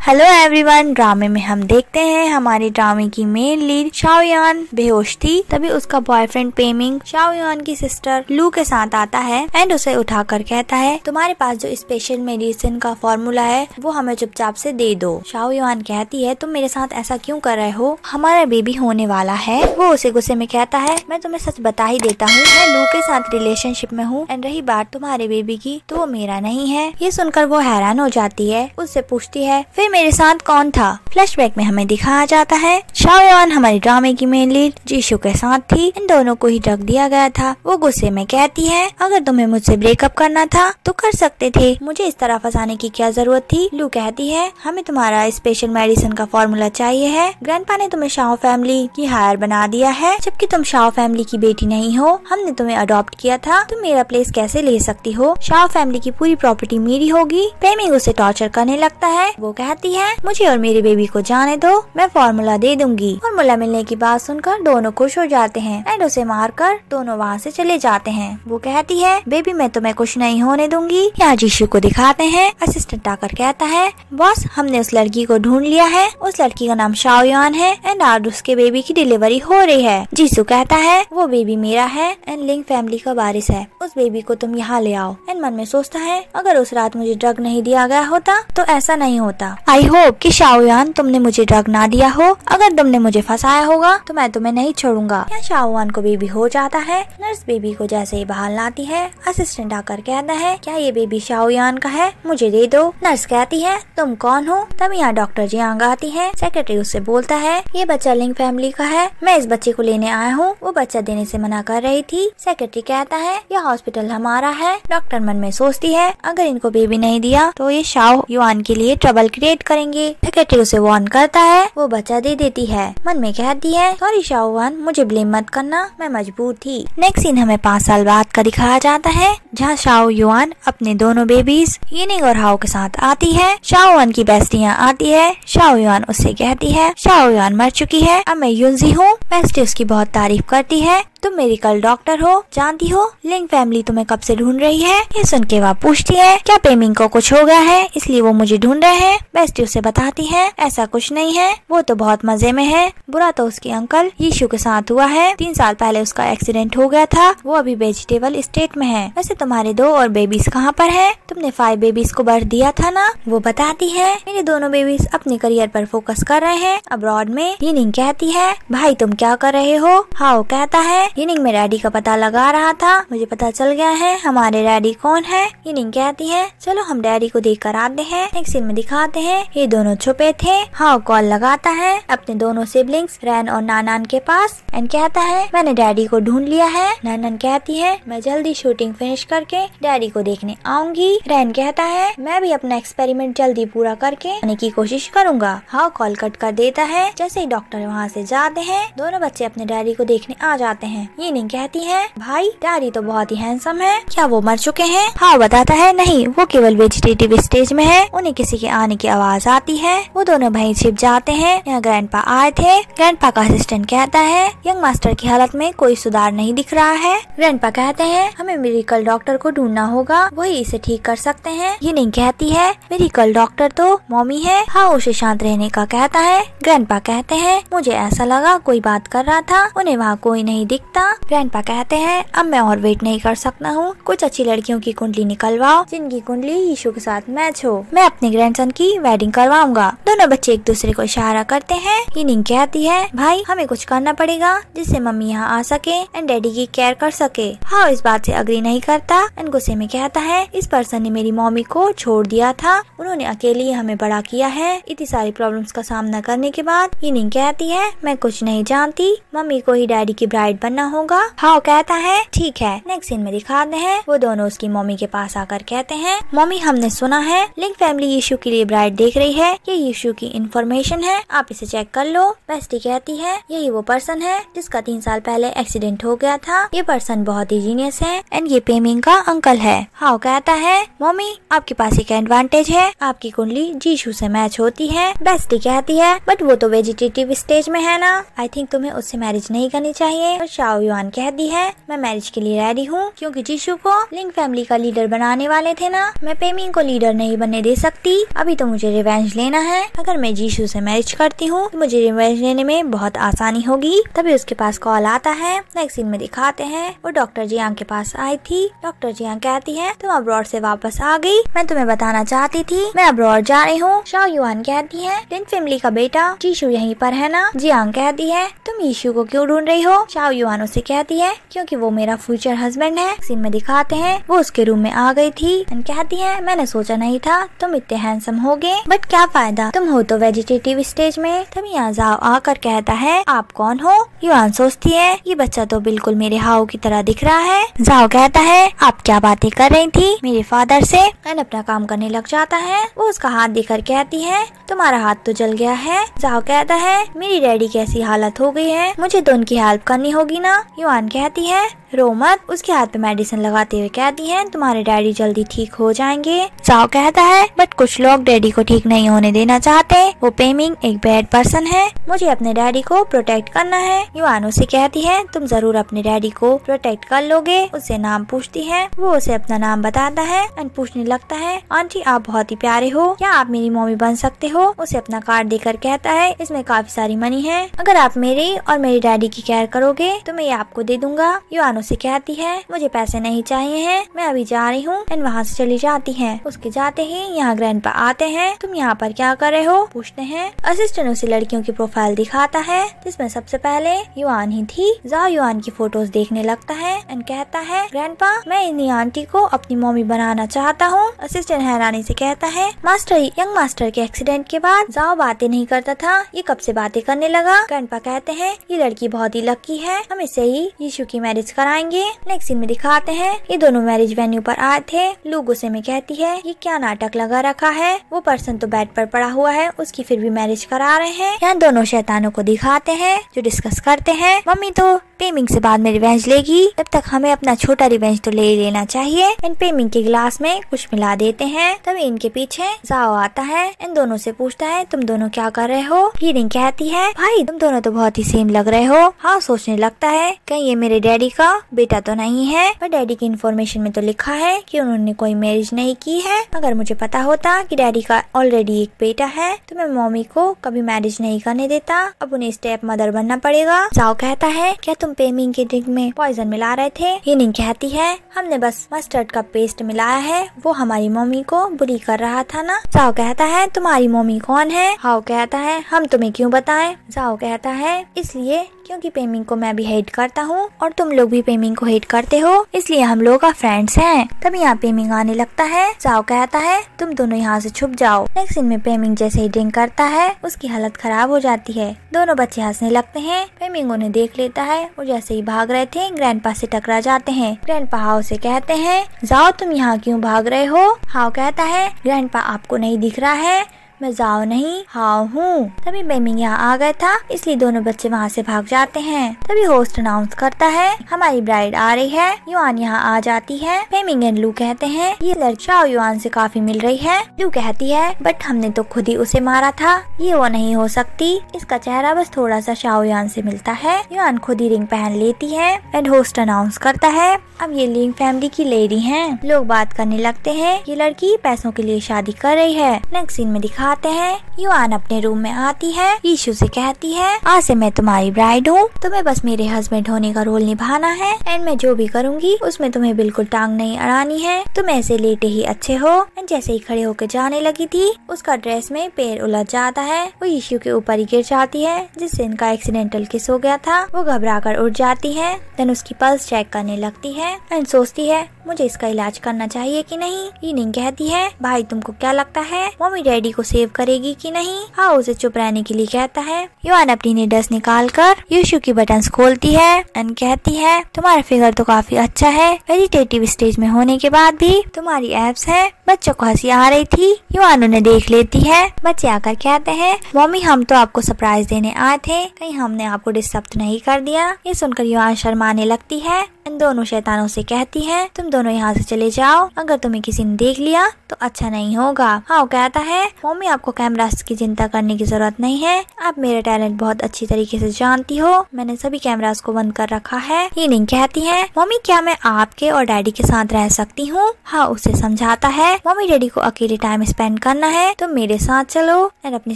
Hello everyone, ड्रामे में हम देखते हैं हमारे ड्रामे की मेन लीड शाओयान बेहोश थी। तभी उसका बॉयफ्रेंड पेमिंग शाओयान की सिस्टर लू के साथ आता है एंड उसे उठाकर कहता है तुम्हारे पास जो स्पेशल मेडिसिन का फॉर्मूला है वो हमें चुपचाप से दे दो। शाओयान कहती है तुम मेरे साथ ऐसा क्यों कर रहे हो, हमारा बेबी होने वाला है। वो उसे गुस्से में कहता है मैं तुम्हें सच बता ही देता हूँ, मैं लू के साथ रिलेशनशिप में हूँ एंड रही बात तुम्हारे बेबी की तो वो मेरा नहीं है। ये सुनकर वो हैरान हो जाती है, उससे पूछती है फिर मेरे साथ कौन था। फ्लैशबैक में हमें दिखाया जाता है शाओयान हमारी ड्रामे की मेन लीड जीशु के साथ थी। इन दोनों को ही ड्रग दिया गया था। वो गुस्से में कहती है अगर तुम्हें मुझसे ब्रेकअप करना था तो कर सकते थे, मुझे इस तरह फंसाने की क्या जरूरत थी। लू कहती है हमें तुम्हारा स्पेशल मेडिसिन का फॉर्मूला चाहिए है। ग्रैंडपा ने तुम्हें शाओ फैमिली की हायर बना दिया है, जबकि तुम शाओ फैमिली की बेटी नहीं हो। हमने तुम्हें अडॉप्ट किया था, तुम मेरा प्लेस कैसे ले सकती हो। शाओ फैमिली की पूरी प्रॉपर्टी मेरी होगी। पेमिंग उसे टॉर्चर करने लगता है। वो कहती है मुझे और मेरे बेबी को जाने दो, मैं फॉर्मूला दे दूंगी। फॉर्मूला मिलने की बात सुनकर दोनों खुश हो जाते हैं एंड उसे मारकर दोनों वहाँ से चले जाते हैं। वो कहती है बेबी मैं तुम्हें कुछ नहीं होने दूंगी। यहाँ जीशु को दिखाते हैं। असिस्टेंट आकर कहता है बॉस हमने उस लड़की को ढूंढ लिया है, उस लड़की का नाम शाओयान है एंड आज उसके बेबी की डिलीवरी हो रही है। जीशु कहता है वो बेबी मेरा है एंड लिंग फैमिली का वारिस है, उस बेबी को तुम यहाँ ले आओ। एंड मन में सोचता है अगर उस रात मुझे ड्रग नहीं दिया गया होता तो ऐसा नहीं होता। आई होप कि शाओयान तुमने मुझे ड्रग ना दिया हो, अगर तुमने मुझे फंसाया होगा तो मैं तुम्हें नहीं छोड़ूंगा। यहाँ शाओयान को बेबी हो जाता है। नर्स बेबी को जैसे ही बाहर लाती है असिस्टेंट आकर कहता है क्या ये बेबी शाओयान का है, मुझे दे दो। नर्स कहती है तुम कौन हो। तभी यहाँ डॉक्टर जियांग आती है। सेक्रेटरी उससे बोलता है ये बच्चा लिंग फैमिली का है, मैं इस बच्चे को लेने आया हूँ। वो बच्चा देने से मना कर रही थी। सेक्रेटरी कहता है यह हॉस्पिटल हमारा है। डॉक्टर मन में सोचती है अगर इनको बेबी नहीं दिया तो ये शाओयान के लिए ट्रबल क्रिएट करेंगे। सेक्रेटरी उसे वार्न करता है, वो बच्चा दे देती है। मन में कहती है सॉरी शाओयान, मुझे ब्लेम मत करना, मैं मजबूर थी। नेक्स्ट सीन हमें 5 साल बाद का दिखाया जाता है, जहाँ शाओयान अपने दोनों बेबीज यिनिंग और हाओ के साथ आती है। शाओयान की बेस्टियाँ आती है। शाओयान उससे कहती है शाओयान मर चुकी है, अब मैं यूनजी हूँ। बेस्टी उसकी बहुत तारीफ करती है, तुम मेरी कल डॉक्टर हो, जानती हो लिंग फैमिली तुम्हें कब से ढूंढ रही है। ये सुन के वह पूछती है क्या पेमिंग को कुछ हो गया है इसलिए वो मुझे ढूंढ रहे हैं। बेस्टी उसे बताती है ऐसा कुछ नहीं है, वो तो बहुत मजे में है। बुरा तो उसके अंकल यीशु के साथ हुआ है, 3 साल पहले उसका एक्सीडेंट हो गया था, वो अभी वेजिटेबल स्टेट में है। वैसे तुम्हारे 2 और बेबीज कहाँ पर है, तुमने 5 बेबीज को बर्थ दिया था ना। वो बताती है मेरे दोनों बेबीज अपने करियर पर फोकस कर रहे हैं अब्रॉड में। यिनिंग कहती है भाई तुम क्या कर रहे हो। हाओ कहता है यिनिंग में डैडी का पता लगा रहा था, मुझे पता चल गया है हमारे डैडी कौन है। यिनिंग कहती है चलो हम डैडी को देख कर आते हैं। नेक्स्ट सीन में दिखाते हैं ये दोनों छुपे थे। हाओ कॉल लगाता है अपने दोनों सिबलिंग्स रैन और नानान के पास एंड कहता है मैंने डैडी को ढूंढ लिया है। नानान कहती है मैं जल्दी शूटिंग फिनिश करके डैडी को देखने आऊंगी। रैन कहता है मैं भी अपना एक्सपेरिमेंट जल्दी पूरा करके आने की कोशिश करूंगा। हाओ कॉल कट कर देता है। जैसे ही डॉक्टर वहाँ से जाते हैं दोनों बच्चे अपने डैडी को देखने आ जाते हैं। यिनिंग कहती है भाई डैडी तो बहुत ही हैंडसम है, क्या वो मर चुके हैं। हाओ बताता है नहीं वो केवल वेजिटेटिव स्टेज में है। उन्हें किसी के आने की आवाज आती है। वो दोनों भाई छिप जाते हैं। यहाँ ग्रैंडपा आए थे। ग्रैंडपा का असिस्टेंट कहता है यंग मास्टर की हालत में कोई सुधार नहीं दिख रहा है। ग्रैंडपा कहते हैं हमें मेडिकल डॉक्टर को ढूंढना होगा, वही इसे ठीक कर सकते हैं। ये नहीं कहती है मेडिकल डॉक्टर तो मॉमी है। हाओ उसे शांत रहने का कहता है। ग्रैंडपा कहते हैं मुझे ऐसा लगा कोई बात कर रहा था, उन्हें वहाँ कोई नहीं दिखता। ग्रैंडपा कहते हैं अब मैं और वेट नहीं कर सकता हूँ, कुछ अच्छी लड़कियों की कुंडली निकलवाओ जिनकी कुंडली यीशु के साथ मैच हो, मैं अपने ग्रैंडसन की वेडिंग करवाऊंगा। दोनों बच्चे एक दूसरे को इशारा करते हैं। यिनिंग कहती है भाई हमें कुछ करना पड़ेगा जिससे मम्मी यहाँ आ सके एंड डैडी की केयर कर सके। हाँ इस बात से अग्री नहीं करता एंड गुस्से में कहता है इस पर्सन ने मेरी मम्मी को छोड़ दिया था, उन्होंने अकेले हमें बड़ा किया है। इतनी सारी प्रॉब्लम्स का सामना करने के बाद यिनिंग कहती है मैं कुछ नहीं जानती, मम्मी को ही डैडी की ब्राइड बनना होगा। हाओ कहता है ठीक है। नेक्स्ट सीन में दिखाते हैं वो दोनों उसकी मम्मी के पास आकर कहते हैं मम्मी हमने सुना है लिंग फैमिली यीशु के लिए ब्राइड देख रही है, ये यीशु की इंफॉर्मेशन है, आप इसे चेक कर लो। बेस्टी कहती है यही वो पर्सन है जिसका 3 साल पहले एक्सीडेंट हो गया था, ये पर्सन बहुत ही जीनियस है एंड ये पेमिंग का अंकल है। हाओ कहता है मम्मी आपके पास एक एडवांटेज है, आपकी कुंडली जीशु से मैच होती है। बेस्टी कहती है बट वो तो वेजिटेटिव स्टेज में है ना, आई थिंक तुम्हें उससे मैरिज नहीं करनी चाहिए। और शाओ शाओ युआन कहती है मैं मैरिज के लिए रेडी हूँ, क्योंकि जीशू को लिंग फैमिली का लीडर बनाने वाले थे ना, मैं पेमिंग को लीडर नहीं बनने दे सकती। अभी तो मुझे रिवेंज लेना है। अगर मैं जीशू से मैरिज करती हूँ तो मुझे रिवेंज लेने में बहुत आसानी होगी। तभी उसके पास कॉल आता है। नेक्स्ट सीन में दिखाते हैं वो डॉक्टर जियांग के पास आई थी। डॉक्टर जियांग कहती है तुम अब्रॉड से वापस आ गई, मैं तुम्हें बताना चाहती थी मैं अब्रॉड जा रही हूँ। शाओ युआन कहती है लिंग फैमिली का बेटा जीशू यहीं पर है ना। जियांग कहती है तुम यीशु को क्यों ढूंढ रही हो। शाओ युआन उसे कहती है क्योंकि वो मेरा फ्यूचर हस्बैंड है। सीन में दिखाते हैं वो उसके रूम में आ गई थी एंड कहती है मैंने सोचा नहीं था तुम इतने हैंडसम होगे, बट क्या फायदा तुम हो तो वेजिटेटिव स्टेज में। तभी यहाँ जाओ आकर कहता है आप कौन हो। युआन सोचती है ये बच्चा तो बिल्कुल मेरे हाउ की तरह दिख रहा है। जाओ कहता है आप क्या बातें कर रही थी मेरे फादर से, एंड अपना काम करने लग जाता है। वो उसका हाथ देकर कहती है तुम्हारा हाथ तो जल गया है। जाओ कहता है मेरी डैडी की ऐसी हालत हो गई है, मुझे तो उनकी हेल्प करनी होगी ना। युआन कहती है रो मत। उसके हाथ पे मेडिसिन लगाते हुए कहती है तुम्हारे डैडी जल्दी ठीक हो जाएंगे। जाओ कहता है बट कुछ लोग डैडी को ठीक नहीं होने देना चाहते, वो पेमिंग एक बैड पर्सन है, मुझे अपने डैडी को प्रोटेक्ट करना है। युआन उसे कहती है तुम जरूर अपने डैडी को प्रोटेक्ट कर लोगे। उससे नाम पूछती है, वो उसे अपना नाम बताता है एंड पूछने लगता है आंटी आप बहुत ही प्यारे हो, क्या आप मेरी मम्मी बन सकते हो। उसे अपना कार्ड देकर कहता है इसमें काफी सारी मनी है, अगर आप मेरी और मेरी डैडी की केयर करोगे तो मैं ये आपको दे दूंगा। युआन उसे कहती है मुझे पैसे नहीं चाहिए हैं, मैं अभी जा रही हूँ एंड वहाँ से चली जाती है। उसके जाते ही यहाँ ग्रैंडपा आते हैं। तुम यहाँ पर क्या कर रहे हो पूछते हैं। असिस्टेंट उसे लड़कियों की प्रोफाइल दिखाता है जिसमें सबसे पहले युआन ही थी। जाओ युआन की फोटोज देखने लगता है एंड कहता है ग्रैंडपा मैं इन्हीं आंटी को अपनी मम्मी बनाना चाहता हूँ। असिस्टेंट हैरानी से कहता है मास्टर यंग मास्टर के एक्सीडेंट के बाद जाओ बातें नहीं करता था, ये कब से बातें करने लगा। ग्रैंडपा कहते हैं ये लड़की बहुत ही लकी है, हम इससे ही यीशु की मैरिज कराएंगे। नेक्स्ट सीन में दिखाते हैं ये दोनों मैरिज वेन्यू पर आए थे। लू गुस्से में कहती है ये क्या नाटक लगा रखा है, वो पर्सन तो बेड पर पड़ा हुआ है उसकी फिर भी मैरिज करा रहे हैं। यहाँ दोनों शैतानों को दिखाते हैं जो डिस्कस करते हैं मम्मी तो पेमिंग से बाद में रिवेंज लेगी, तब तक हमें अपना छोटा रिवेंज तो ले लेना चाहिए। इन पेमिंग के गिलास में कुछ मिला देते हैं। तभी इनके पीछे जाओ आता है, इन दोनों से पूछता है तुम दोनों क्या कर रहे हो। हीरिंग कहती है भाई तुम दोनों तो बहुत ही सेम लग रहे हो। हाँ सोचने लगता है कहीं ये मेरे डैडी का बेटा तो नहीं है, पर डैडी की इन्फॉर्मेशन में तो लिखा है कि उन्होंने कोई मैरिज नहीं की है। अगर मुझे पता होता कि डैडी का ऑलरेडी एक बेटा है तो मैं मम्मी को कभी मैरिज नहीं करने देता, अब उन्हें स्टेप मदर बनना पड़ेगा। जाओ कहता है क्या तुम पेमिंग के ड्रिंक में पॉइजन मिला रहे थे। हीरिंग कहती है हमने बस मस्टर्ड का पेस्ट मिलाया है, वो हमारी मम्मी को बुली कर रहा था ना। जाओ कहता है तुम्हारी मम्मी कौन है। हाओ कहता है हम तुम्हें क्यों बताएं। जाओ कहता है इसलिए क्योंकि पेमिंग को मैं भी हेट करता हूँ और तुम लोग भी पेमिंग को हेट करते हो, इसलिए हम लोग का फ्रेंड्स हैं। तभी यहाँ पेमिंग आने लगता है। जाओ कहता है तुम दोनों यहाँ से छुप जाओ। नेक्स्ट सीन में पेमिंग जैसे ही ड्रिंक करता है उसकी हालत खराब हो जाती है। दोनों बच्चे हंसने लगते हैं। पेमिंग उन्हें देख लेता है, वो जैसे ही भाग रहे थे ग्रैंडपा से टकरा जाते हैं। ग्रैंडपा हाओ से कहते हैं जाओ तुम यहाँ क्यों भाग रहे हो। हाओ कहता है ग्रैंडपा आपको नहीं दिख रहा है मैं जाओ नहीं हाओ हूँ। तभी पेमिंग यहाँ आ गया था इसलिए दोनों बच्चे वहाँ से भाग जाते हैं। तभी होस्ट अनाउंस करता है हमारी ब्राइड आ रही है। युआन यहाँ आ जाती है। पेमिंग एंड लू कहते हैं ये लड़की शाओ युआन से काफी मिल रही है। लू कहती है बट हमने तो खुद ही उसे मारा था, ये वो नहीं हो सकती, इसका चेहरा बस थोड़ा सा शाओ युआन से मिलता है। युआन खुद ही रिंग पहन लेती है एंड होस्ट अनाउंस करता है अब ये लिंग फैमिली की लेडी है। लोग बात करने लगते हैं ये लड़की पैसों के लिए शादी कर रही है। नेक्स्ट सीन में दिखाते हैं युआन अपने रूम में आती है। यीशु से कहती है आज से मैं तुम्हारी ब्राइड हूँ, तुम्हें बस मेरे हस्बैंड होने का रोल निभाना है एंड मैं जो भी करूँगी उसमें तुम्हें बिल्कुल टांग नहीं अड़ानी है। तुम ऐसे लेटे ही अच्छे हो। एंड जैसे ही खड़े होकर जाने लगी थी उसका ड्रेस में पैर उलझ जाता है, वो यीशु के ऊपर ही गिर जाती है जिससे इनका एक्सीडेंटल किस हो गया था। वो घबरा कर उठ जाती है। देन उसकी पल्स चेक करने लगती है एंड सोचती है मुझे इसका इलाज करना चाहिए कि नहीं। हीरिंग कहती है भाई तुमको क्या लगता है मम्मी डैडी को सेव करेगी कि नहीं। हाँ उसे चुप रहने के लिए कहता है। युआन अपनी नीडल्स निकाल कर यीशु की बटन्स खोलती है एंड कहती है तुम्हारा फिगर तो काफी अच्छा है, वेजिटेटिव स्टेज में होने के बाद भी तुम्हारी एब्स है। बच्चों को हंसी आ रही थी। युआन उन्हें देख लेती है। बच्चे आकर कहते हैं मम्मी हम तो आपको सरप्राइज देने आए थे, कहीं हमने आपको डिस्टर्ब तो नहीं कर दिया। ये सुनकर युआन शर्माने लगती है। इन दोनों शैतानों से कहती है तुम दोनों यहाँ से चले जाओ, अगर तुम्हें किसी ने देख लिया तो अच्छा नहीं होगा। हाओ कहता है मम्मी आपको कैमरास की चिंता करने की जरूरत नहीं है, आप मेरा टैलेंट बहुत अच्छी तरीके से जानती हो, मैंने सभी कैमरास को बंद कर रखा है। यिनिंग कहती है मम्मी क्या मैं आपके और डैडी के साथ रह सकती हूँ? हाँ उसे समझाता है मम्मी डैडी को अकेले टाइम स्पेंड करना है, तुम मेरे साथ चलो। एंड अपनी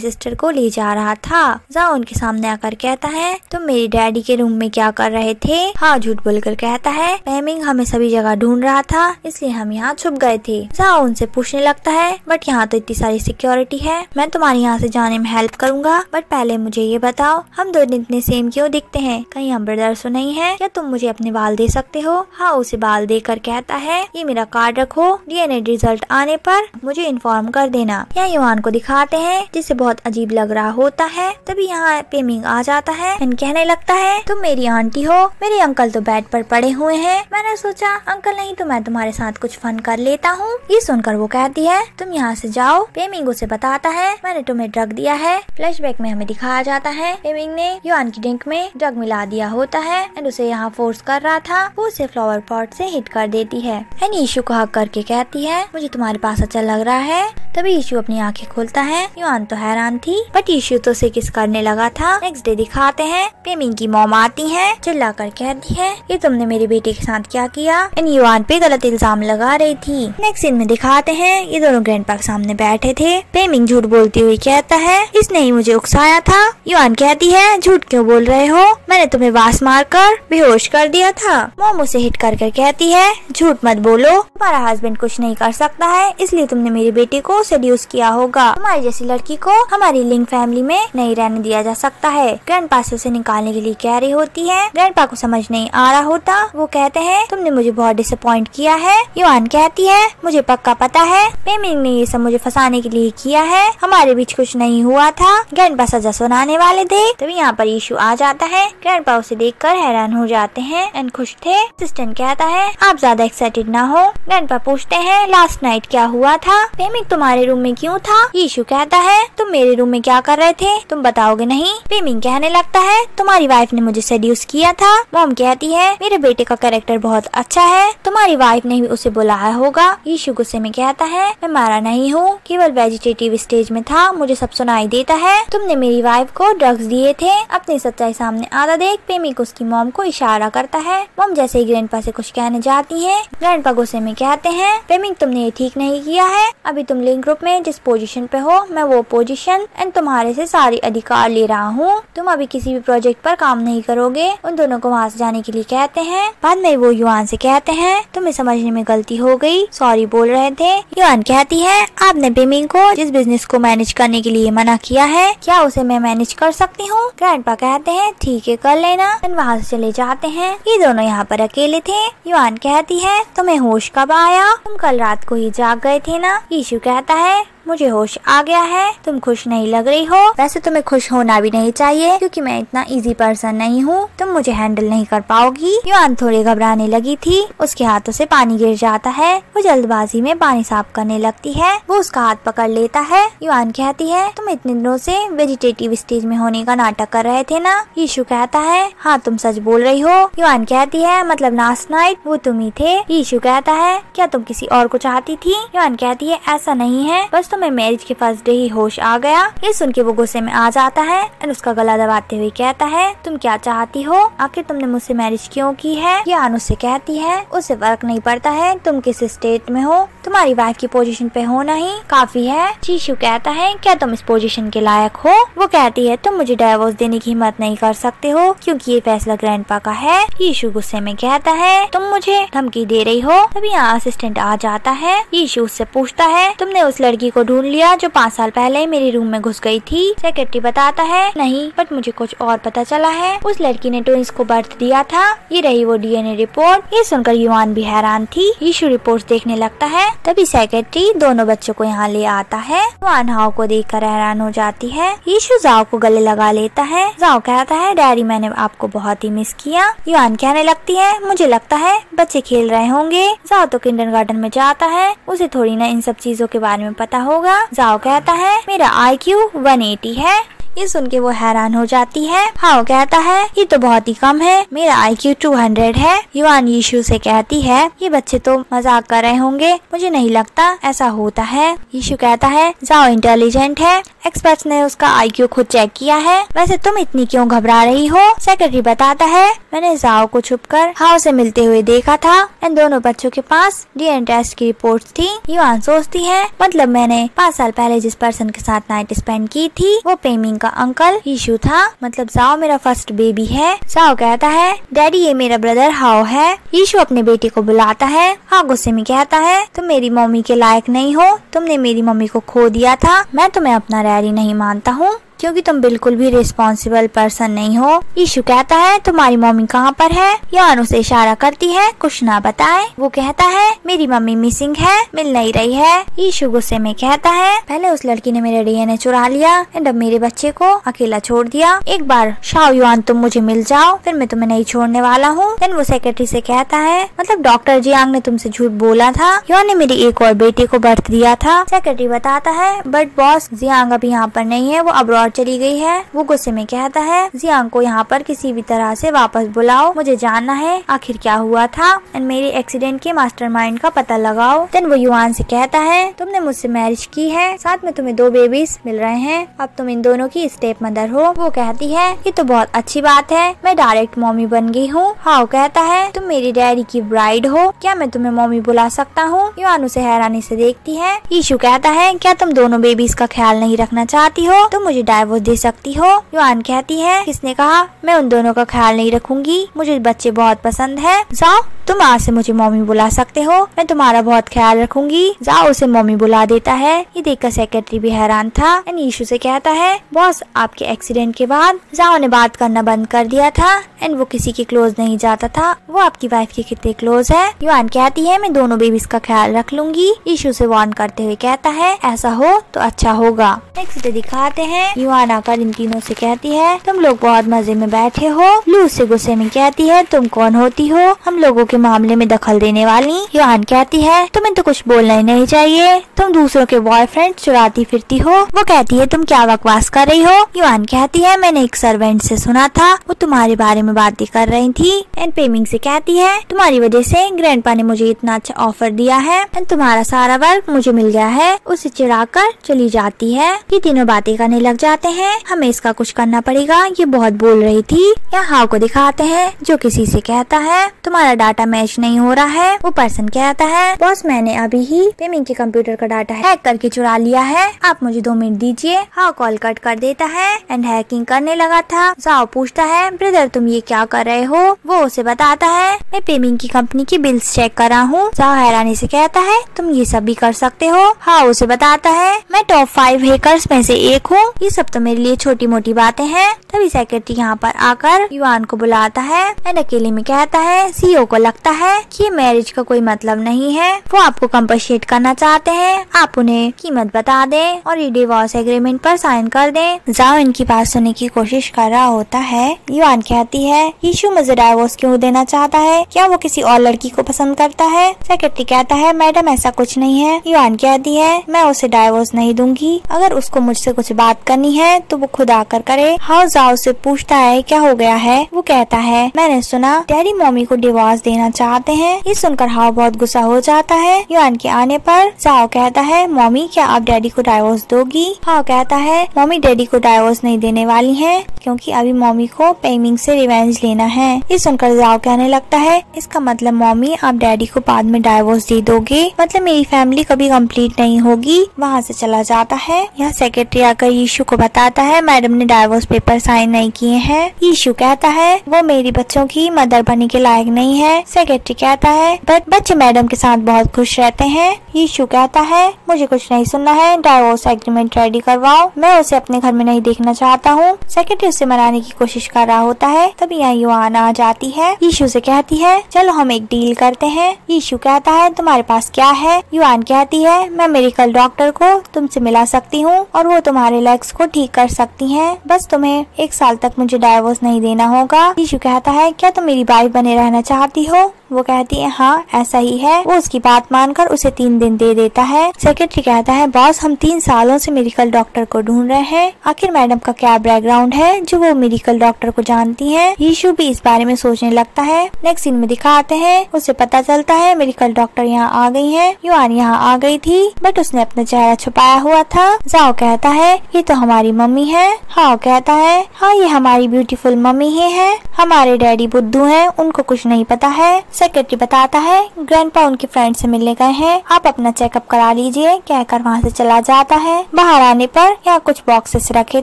सिस्टर को ले जा रहा था। जाओ उनके सामने आकर कहता है तुम मेरे डैडी के रूम में क्या कर रहे थे? हाँ झूठ बोलकर कहता है पेमिंग हमें सभी जगह ढूंढ रहा था इसलिए हम यहाँ छुप गए थे। जाओ उनसे पूछने लगता है बट यहाँ तो इतनी सारी सिक्योरिटी है, मैं तुम्हारी यहाँ से जाने में हेल्प करूंगा, बट पहले मुझे ये बताओ हम दोनों इतने सेम क्यों दिखते हैं? कहीं हम ब्रदर्स तो नहीं है? क्या तुम मुझे अपने बाल दे सकते हो? हाँ उसे बाल देकर कहता है ये मेरा कार्ड रखो, डीएनए रिजल्ट आने पर मुझे इन्फॉर्म कर देना। यहाँ युआन को दिखाते हैं जिसे बहुत अजीब लग रहा होता है। तभी यहाँ पेमिंग आ जाता है एंड कहने लगता है तुम मेरी आंटी हो, मेरे अंकल तो बेड पर पड़े हुए हैं, मैंने सोचा अंकल नहीं तो मैं तुम्हारे साथ कुछ फन कर लेता हूँ। ये सुनकर वो कहती है तुम यहाँ से जाओ। पेमिंग उसे बताता है मैंने तुम्हें ड्रग दिया है। फ्लैशबैक में हमें दिखाया जाता है पेमिंग ने युआन की ड्रिंक में ड्रग मिला दिया होता है एंड उसे यहाँ फोर्स कर रहा था, वो उसे फ्लावर पॉट से हिट कर देती है एंड ईशू को हक करके कहती है मुझे तुम्हारे पास अच्छा लग रहा है। तभी ईशू अपनी आंखें खोलता है। युआन तो हैरान थी बट ईशू तो उसे किस करने लगा था। नेक्स्ट डे दिखाते हैं पेमिंग की मॉम आती है, चिल्ला कर कहती है ये तुमने मेरे बेटे के साथ क्या किया? एंड युआन पे गलत इल्जाम लगा रही थी। नेक्स्ट सीन में दिखाते हैं ये दोनों ग्रैंडपा के सामने बैठे थे। पेमिंग झूठ बोलती हुई कहता है इसने ही मुझे उकसाया था। युआन कहती है झूठ क्यों बोल रहे हो, मैंने तुम्हें वास मारकर बेहोश कर दिया था। मॉम उसे हिट कर कहती है झूठ मत बोलो, तुम्हारा हस्बैंड कुछ नहीं कर सकता है इसलिए तुमने मेरे बेटे को सेड्यूस किया होगा, तुम्हारी जैसी लड़की को हमारी लिंक फैमिली में नहीं रहने दिया जा सकता है। ग्रैंडपा से उसे निकालने के लिए कह रही होती है। ग्रैंडपा को समझ नहीं आ रहा होता, वो कहते हैं तुमने मुझे बहुत डिसअपॉइंट किया है। युआन कहती है मुझे पक्का पता है पेमिंग ने ये सब मुझे फंसाने के लिए किया है, हमारे बीच कुछ नहीं हुआ था। ग्रैंडपा सजा सुनाने वाले थे तभी यहाँ पर ईशू आ जाता है। ग्रैंडपा उसे देखकर हैरान हो जाते हैं एंड खुश थे। असिस्टेंट कहता है आप ज्यादा एक्साइटेड ना हो। ग्रैंडपा पूछते हैं लास्ट नाइट क्या हुआ था, पेमिंग तुम्हारे रूम में क्यों था? ईशू कहता है तुम मेरे रूम में क्या कर रहे थे, तुम बताओगे नहीं? पेमिंग कहने लगता है तुम्हारी वाइफ ने मुझे सेड्यूस किया था। मॉम कहती है मेरे बेटे का कैरेक्टर बहुत अच्छा है, तुम्हारी वाइफ ने भी उसे बुलाया होगा। ईशू गुस्से में कहता है मैं मारा नहीं हूँ, केवल वेजिटेटिव स्टेज में था, मुझे सब सुनाई देता है, तुमने मेरी वाइफ को ड्रग्स दिए थे। अपनी सच्चाई सामने आता देख पेमिंग उसकी मॉम को इशारा करता है। मॉम जैसे ही ग्रैंडपा से कुछ कहने जाती है, ग्रैंडपा गुस्से में कहते हैं पेमिंग तुमने ये ठीक नहीं किया है, अभी तुम लिंक ग्रुप में जिस पोजीशन पे हो मैं वो पोजीशन एंड तुम्हारे से सारी अधिकार ले रहा हूँ, तुम अभी किसी भी प्रोजेक्ट पर काम नहीं करोगे। उन दोनों को वहाँ से जाने के लिए कहते हैं। बाद में वो युआन से कहते हैं तुम्हें समझने में गलती हो गई, सॉरी बोल रहे थे। युआन कहती है आपने पेमिंग को जिस बिजनेस को मैनेज करने के लिए मना किया है क्या उसे मैं मैनेज कर सकती हूँ? ग्रैंडपा कहते हैं ठीक है कर लेना। वहाँ से चले जाते हैं। ये दोनों यहाँ पर अकेले थे। युआन कहती है तुम्हें होश कब आया, तुम कल रात को ही जाग गए थे ना? ईशू कहता है मुझे होश आ गया है, तुम खुश नहीं लग रही हो। वैसे तुम्हें खुश होना भी नहीं चाहिए क्योंकि मैं इतना इजी पर्सन नहीं हूँ, तुम मुझे हैंडल नहीं कर पाओगी। युआन थोड़ी घबराने लगी थी, उसके हाथों से पानी गिर जाता है, वो जल्दबाजी में पानी साफ करने लगती है, वो उसका हाथ पकड़ लेता है। युआन कहती है तुम इतने दिनों से वेजिटेटिव स्टेज में होने का नाटक कर रहे थे ना? ईशू कहता है हाँ तुम सच बोल रही हो। युआन कहती है मतलब लास्ट नाइट वो तुम ही थे? ईशू कहता है क्या तुम किसी और को चाहती थी? युआन कहती है ऐसा नहीं है, बस तुम्हें मैरिज के फर्स्ट डे ही होश आ गया। ये सुन के वो गुस्से में आ जाता है और उसका गला दबाते हुए कहता है तुम क्या चाहती हो, आखिर तुमने मुझसे मैरिज क्यों की है? युआन उससे कहती है उससे फर्क नहीं पड़ता है तुम किस स्टेट में हो, तुम्हारी वाइफ की पोजीशन पे होना ही काफी है। ईशू कहता है क्या तुम इस पोजीशन के लायक हो? वो कहती है तुम मुझे डाइवोर्स देने की हिम्मत नहीं कर सकते हो क्योंकि ये फैसला ग्रैंडपा का है। ईशू गुस्से में कहता है तुम मुझे धमकी दे रही हो। तभी यहाँ असिस्टेंट आ जाता है। ईशू उससे पूछता है तुमने उस लड़की को ढूंढ लिया जो 5 साल पहले मेरे रूम में घुस गई थी? सेक्रेटरी बताता है नहीं बट मुझे कुछ और पता चला है, उस लड़की ने ट्विंस को बर्थ दिया था, ये रही वो डीएनए रिपोर्ट। ये सुनकर युआन भी हैरान थी। ईशू रिपोर्ट देखने लगता है। तभी सेक्रेटरी दोनों बच्चों को यहाँ ले आता है। युआन हाओ को देखकर हैरान हो जाती है। ईशू जाओ को गले लगा लेता है। जाओ कहता है डैडी मैंने आपको बहुत ही मिस किया। युआन कहने लगती है मुझे लगता है बच्चे खेल रहे होंगे। जाओ तो किंडरगार्टन में जाता है, उसे थोड़ी ना इन सब चीजों के बारे में पता होगा। जाओ कहता है मेरा IQ 180 है। ये सुन के वो हैरान हो जाती है। हाओ कहता है ये तो बहुत ही कम है, मेरा IQ 200 है। युआन यीशु से कहती है ये बच्चे तो मजाक कर रहे होंगे, मुझे नहीं लगता ऐसा होता है। यीशु कहता है जाओ इंटेलिजेंट है, एक्सपर्ट्स ने उसका IQ खुद चेक किया है, वैसे तुम इतनी क्यों घबरा रही हो। सेक्रेटरी बताता है मैंने जाओ को छुपकर हाओ से मिलते हुए देखा था। इन दोनों बच्चों के पास DNA टेस्ट की रिपोर्ट्स थी। युआन सोचती है मतलब मैंने 5 साल पहले जिस पर्सन के साथ नाइट स्पेंड की थी वो पेमिंग का अंकल यीशु था, मतलब जाओ मेरा फर्स्ट बेबी है। जाओ कहता है डैडी ये मेरा ब्रदर हाओ है। यीशु अपने बेटे को बुलाता है। हाओ गुस्से में कहता है तुम मेरी मम्मी के लायक नहीं हो, तुमने मेरी मम्मी को खो दिया था, मैं तुम्हें अपना डैडी नहीं मानता हूँ क्योंकि तुम बिल्कुल भी रिस्पॉन्सिबल पर्सन नहीं हो। यीशु कहता है तुम्हारी मम्मी कहाँ पर है। युआन उसे इशारा करती है कुछ ना बताए। वो कहता है मेरी मम्मी मिसिंग है, मिल नहीं रही है। यीशु गुस्से में कहता है पहले उस लड़की ने मेरा DNA चुरा लिया एंड अब मेरे बच्चे को अकेला छोड़ दिया। एक बार शाओ युआन तुम मुझे मिल जाओ, फिर मैं तुम्हें नहीं छोड़ने वाला हूँ। देन वो सेक्रेटरी से कहता है मतलब डॉक्टर जियांग ने तुमसे झूठ बोला था, युआन ने मेरे एक और बेटे को बर्थ दिया था। सेक्रेटरी बताता है बट बॉस जियांग अभी यहाँ पर नहीं है, वो अब्रॉड चली गई है। वो गुस्से में कहता है जियांग को यहाँ पर किसी भी तरह से वापस बुलाओ, मुझे जानना है आखिर क्या हुआ था एंड मेरे एक्सीडेंट के मास्टरमाइंड का पता लगाओ। देन वो युआन से कहता है तुमने मुझसे मैरिज की है, साथ में तुम्हें 2 बेबीज मिल रहे हैं, अब तुम इन दोनों की स्टेप मदर हो। वो कहती है ये तो बहुत अच्छी बात है, मैं डायरेक्ट मॉमी बन गई हूँ। हाओ कहता है तुम मेरी डैडी की ब्राइड हो, क्या मैं तुम्हें मॉमी बुला सकता हूँ। युआन उसे हैरानी से देखती है। यीशु कहता है क्या तुम दोनों बेबीज का ख्याल नहीं रखना चाहती हो, तुम मुझे डाइवोर्स दे सकती हो। युआन कहती है किसने कहा, मैं उन दोनों का ख्याल नहीं रखूंगी, मुझे बच्चे बहुत पसंद है। जाओ तुम आज से मुझे मम्मी बुला सकते हो, मैं तुम्हारा बहुत ख्याल रखूंगी। जाओ उसे मम्मी बुला देता है। ये देखकर सेक्रेटरी भी हैरान था एंड यीशु से कहता है बॉस आपके एक्सीडेंट के बाद जाओ ने बात करना बंद कर दिया था एंड वो किसी के क्लोज नहीं जाता था, वो आपकी वाइफ के कितने क्लोज है। युआन कहती है मैं दोनों बेबीज का ख्याल रख लूंगी। यीशु से वार्न करते हुए कहता है ऐसा हो तो अच्छा होगा। नेक्स्ट डे दिखाते हैं युआन आकर इन तीनों से कहती है तुम लोग बहुत मजे में बैठे हो। लू से गुस्से में कहती है तुम कौन होती हो हम लोगों के मामले में दखल देने वाली। युआन कहती है तुम्हें तो कुछ बोलना ही नहीं चाहिए, तुम दूसरों के बॉयफ्रेंड चुराती फिरती हो। वो कहती है तुम क्या बकवास कर रही हो। युआन कहती है मैंने एक सर्वेंट से सुना था, वो तुम्हारे बारे में बातें कर रही थी। एंड पेमिंग से कहती है तुम्हारी वजह से ग्रैंडपा ने मुझे इतना अच्छा ऑफर दिया है एंड तुम्हारा सारा वर्क मुझे मिल गया है। उसे चिढ़ाकर चली जाती है। ये तीनों बातें करने लग जाते हैं, हमें इसका कुछ करना पड़ेगा, ये बहुत बोल रही थी। यहाँ हाओ को दिखाते हैं जो किसी से कहता है तुम्हारा डाटा मैच नहीं हो रहा है। वो पर्सन कहता है बॉस मैंने अभी ही पेमिंग के कंप्यूटर का डाटा हैक करके चुरा लिया है, आप मुझे 2 मिनट दीजिए। हाओ कॉल कट कर देता है एंड हैकिंग करने लगा था। जाओ पूछता है ब्रदर तुम ये क्या कर रहे हो। वो उसे बताता है मैं पेमिंग की कंपनी की बिल्स चेक कर रहा हूँ। जाओ हैरानी से कहता है तुम ये सब भी कर सकते हो। हाओ उसे बताता है मैं टॉप 5 हैकर्स में से एक हूँ, ये सब तो मेरे लिए छोटी मोटी बातें हैं। तभी सेक्रेटरी यहाँ पर आकर युआन को बुलाता है एंड अकेले में कहता है सीईओ को लगता है कि मैरिज का कोई मतलब नहीं है, वो आपको कंपनसेट करना चाहते हैं, आप उन्हें कीमत बता दें और ये डिवोर्स एग्रीमेंट पर साइन कर दें। जाओ इनकी बात सुनने की कोशिश कर रहा होता है। युआन कहती है यीशु मुझे डाइवोर्स क्यों देना चाहता है, क्या वो किसी और लड़की को पसंद करता है। सेक्रेटरी कहता है मैडम ऐसा कुछ नहीं है। युआन कहती है मैं उसे डाइवोर्स नहीं दूंगी, अगर उसको मुझसे कुछ बात करनी है तो वो खुद आकर करे। हाओ जाओ से पूछता है क्या हो गया है। वो कहता है मैंने सुना डैडी मम्मी को डिवोर्स देना चाहते हैं। ये सुनकर हाओ बहुत गुस्सा हो जाता है। युआन के आने पर जाओ कहता है मम्मी क्या आप डैडी को डाइवोर्स दोगी। हाओ कहता है मम्मी डैडी को डाइवोर्स नहीं देने वाली हैं क्योंकि अभी मम्मी को पेमिंग से रिवेंज लेना है। ये सुनकर जाओ कहने लगता है इसका मतलब मम्मी आप डैडी को बाद में डाइवोर्स दे दोगे, मतलब मेरी फैमिली कभी कंप्लीट नहीं होगी। वहाँ से चला जाता है। यहाँ सेक्रेटरी आकर यीशु को बताता है मैडम ने डाइवोर्स पेपर साइन नहीं किए हैं। यीशु कहता है वो मेरी बच्चों की मदर बनने के लायक नहीं है। सेक्रेटरी कहता है बट बच्चे मैडम के साथ बहुत खुश रहते हैं। यीशु कहता है मुझे कुछ नहीं सुनना है, डाइवोर्स एग्रीमेंट रेडी करवाओ, मैं उसे अपने घर में नहीं देखना चाहता हूँ। सेक्रेटरी उसे मनाने की कोशिश कर रहा होता है। तभी यहाँ युआन आ जाती है। यीशु से कहती है चलो हम एक डील करते हैं। यीशु कहता है तुम्हारे पास क्या है। युआन कहती है मैं मेडिकल डॉक्टर को तुमसे मिला सकती हूँ और वो तुम्हारे लेग्स को ठीक कर सकती हैं, बस तुम्हें 1 साल तक मुझे डाइवोर्स नहीं देना होगा। यीशु कहता है क्या तुम मेरी वाइफ बने रहना चाहती हो। वो कहती है हाँ ऐसा ही है। वो उसकी बात मानकर उसे 3 दिन दे देता है। सेक्रेटरी कहता है बॉस हम 3 सालों से मेडिकल डॉक्टर को ढूंढ रहे हैं, आखिर मैडम का क्या बैकग्राउंड है जो वो मेडिकल डॉक्टर को जानती है। यीशु भी इस बारे में सोचने लगता है। नेक्स्ट सीन में दिखाते हैं उसे पता चलता है मेडिकल डॉक्टर यहाँ आ गई है। युआन यहाँ आ गई थी बट उसने अपना चेहरा छुपाया हुआ था। जाओ कहता है ये तो हमारी मम्मी है। हाओ कहता है हाँ ये हमारी ब्यूटीफुल मम्मी ही है, हमारे डैडी बुद्धू हैं, उनको कुछ नहीं पता है। सेक्रेटरी बताता है ग्रैंडपा उनके फ्रेंड से मिलने गए हैं, आप अपना चेकअप करा लीजिए कहकर वहाँ से चला जाता है। बाहर आने पर यहाँ कुछ बॉक्सेस रखे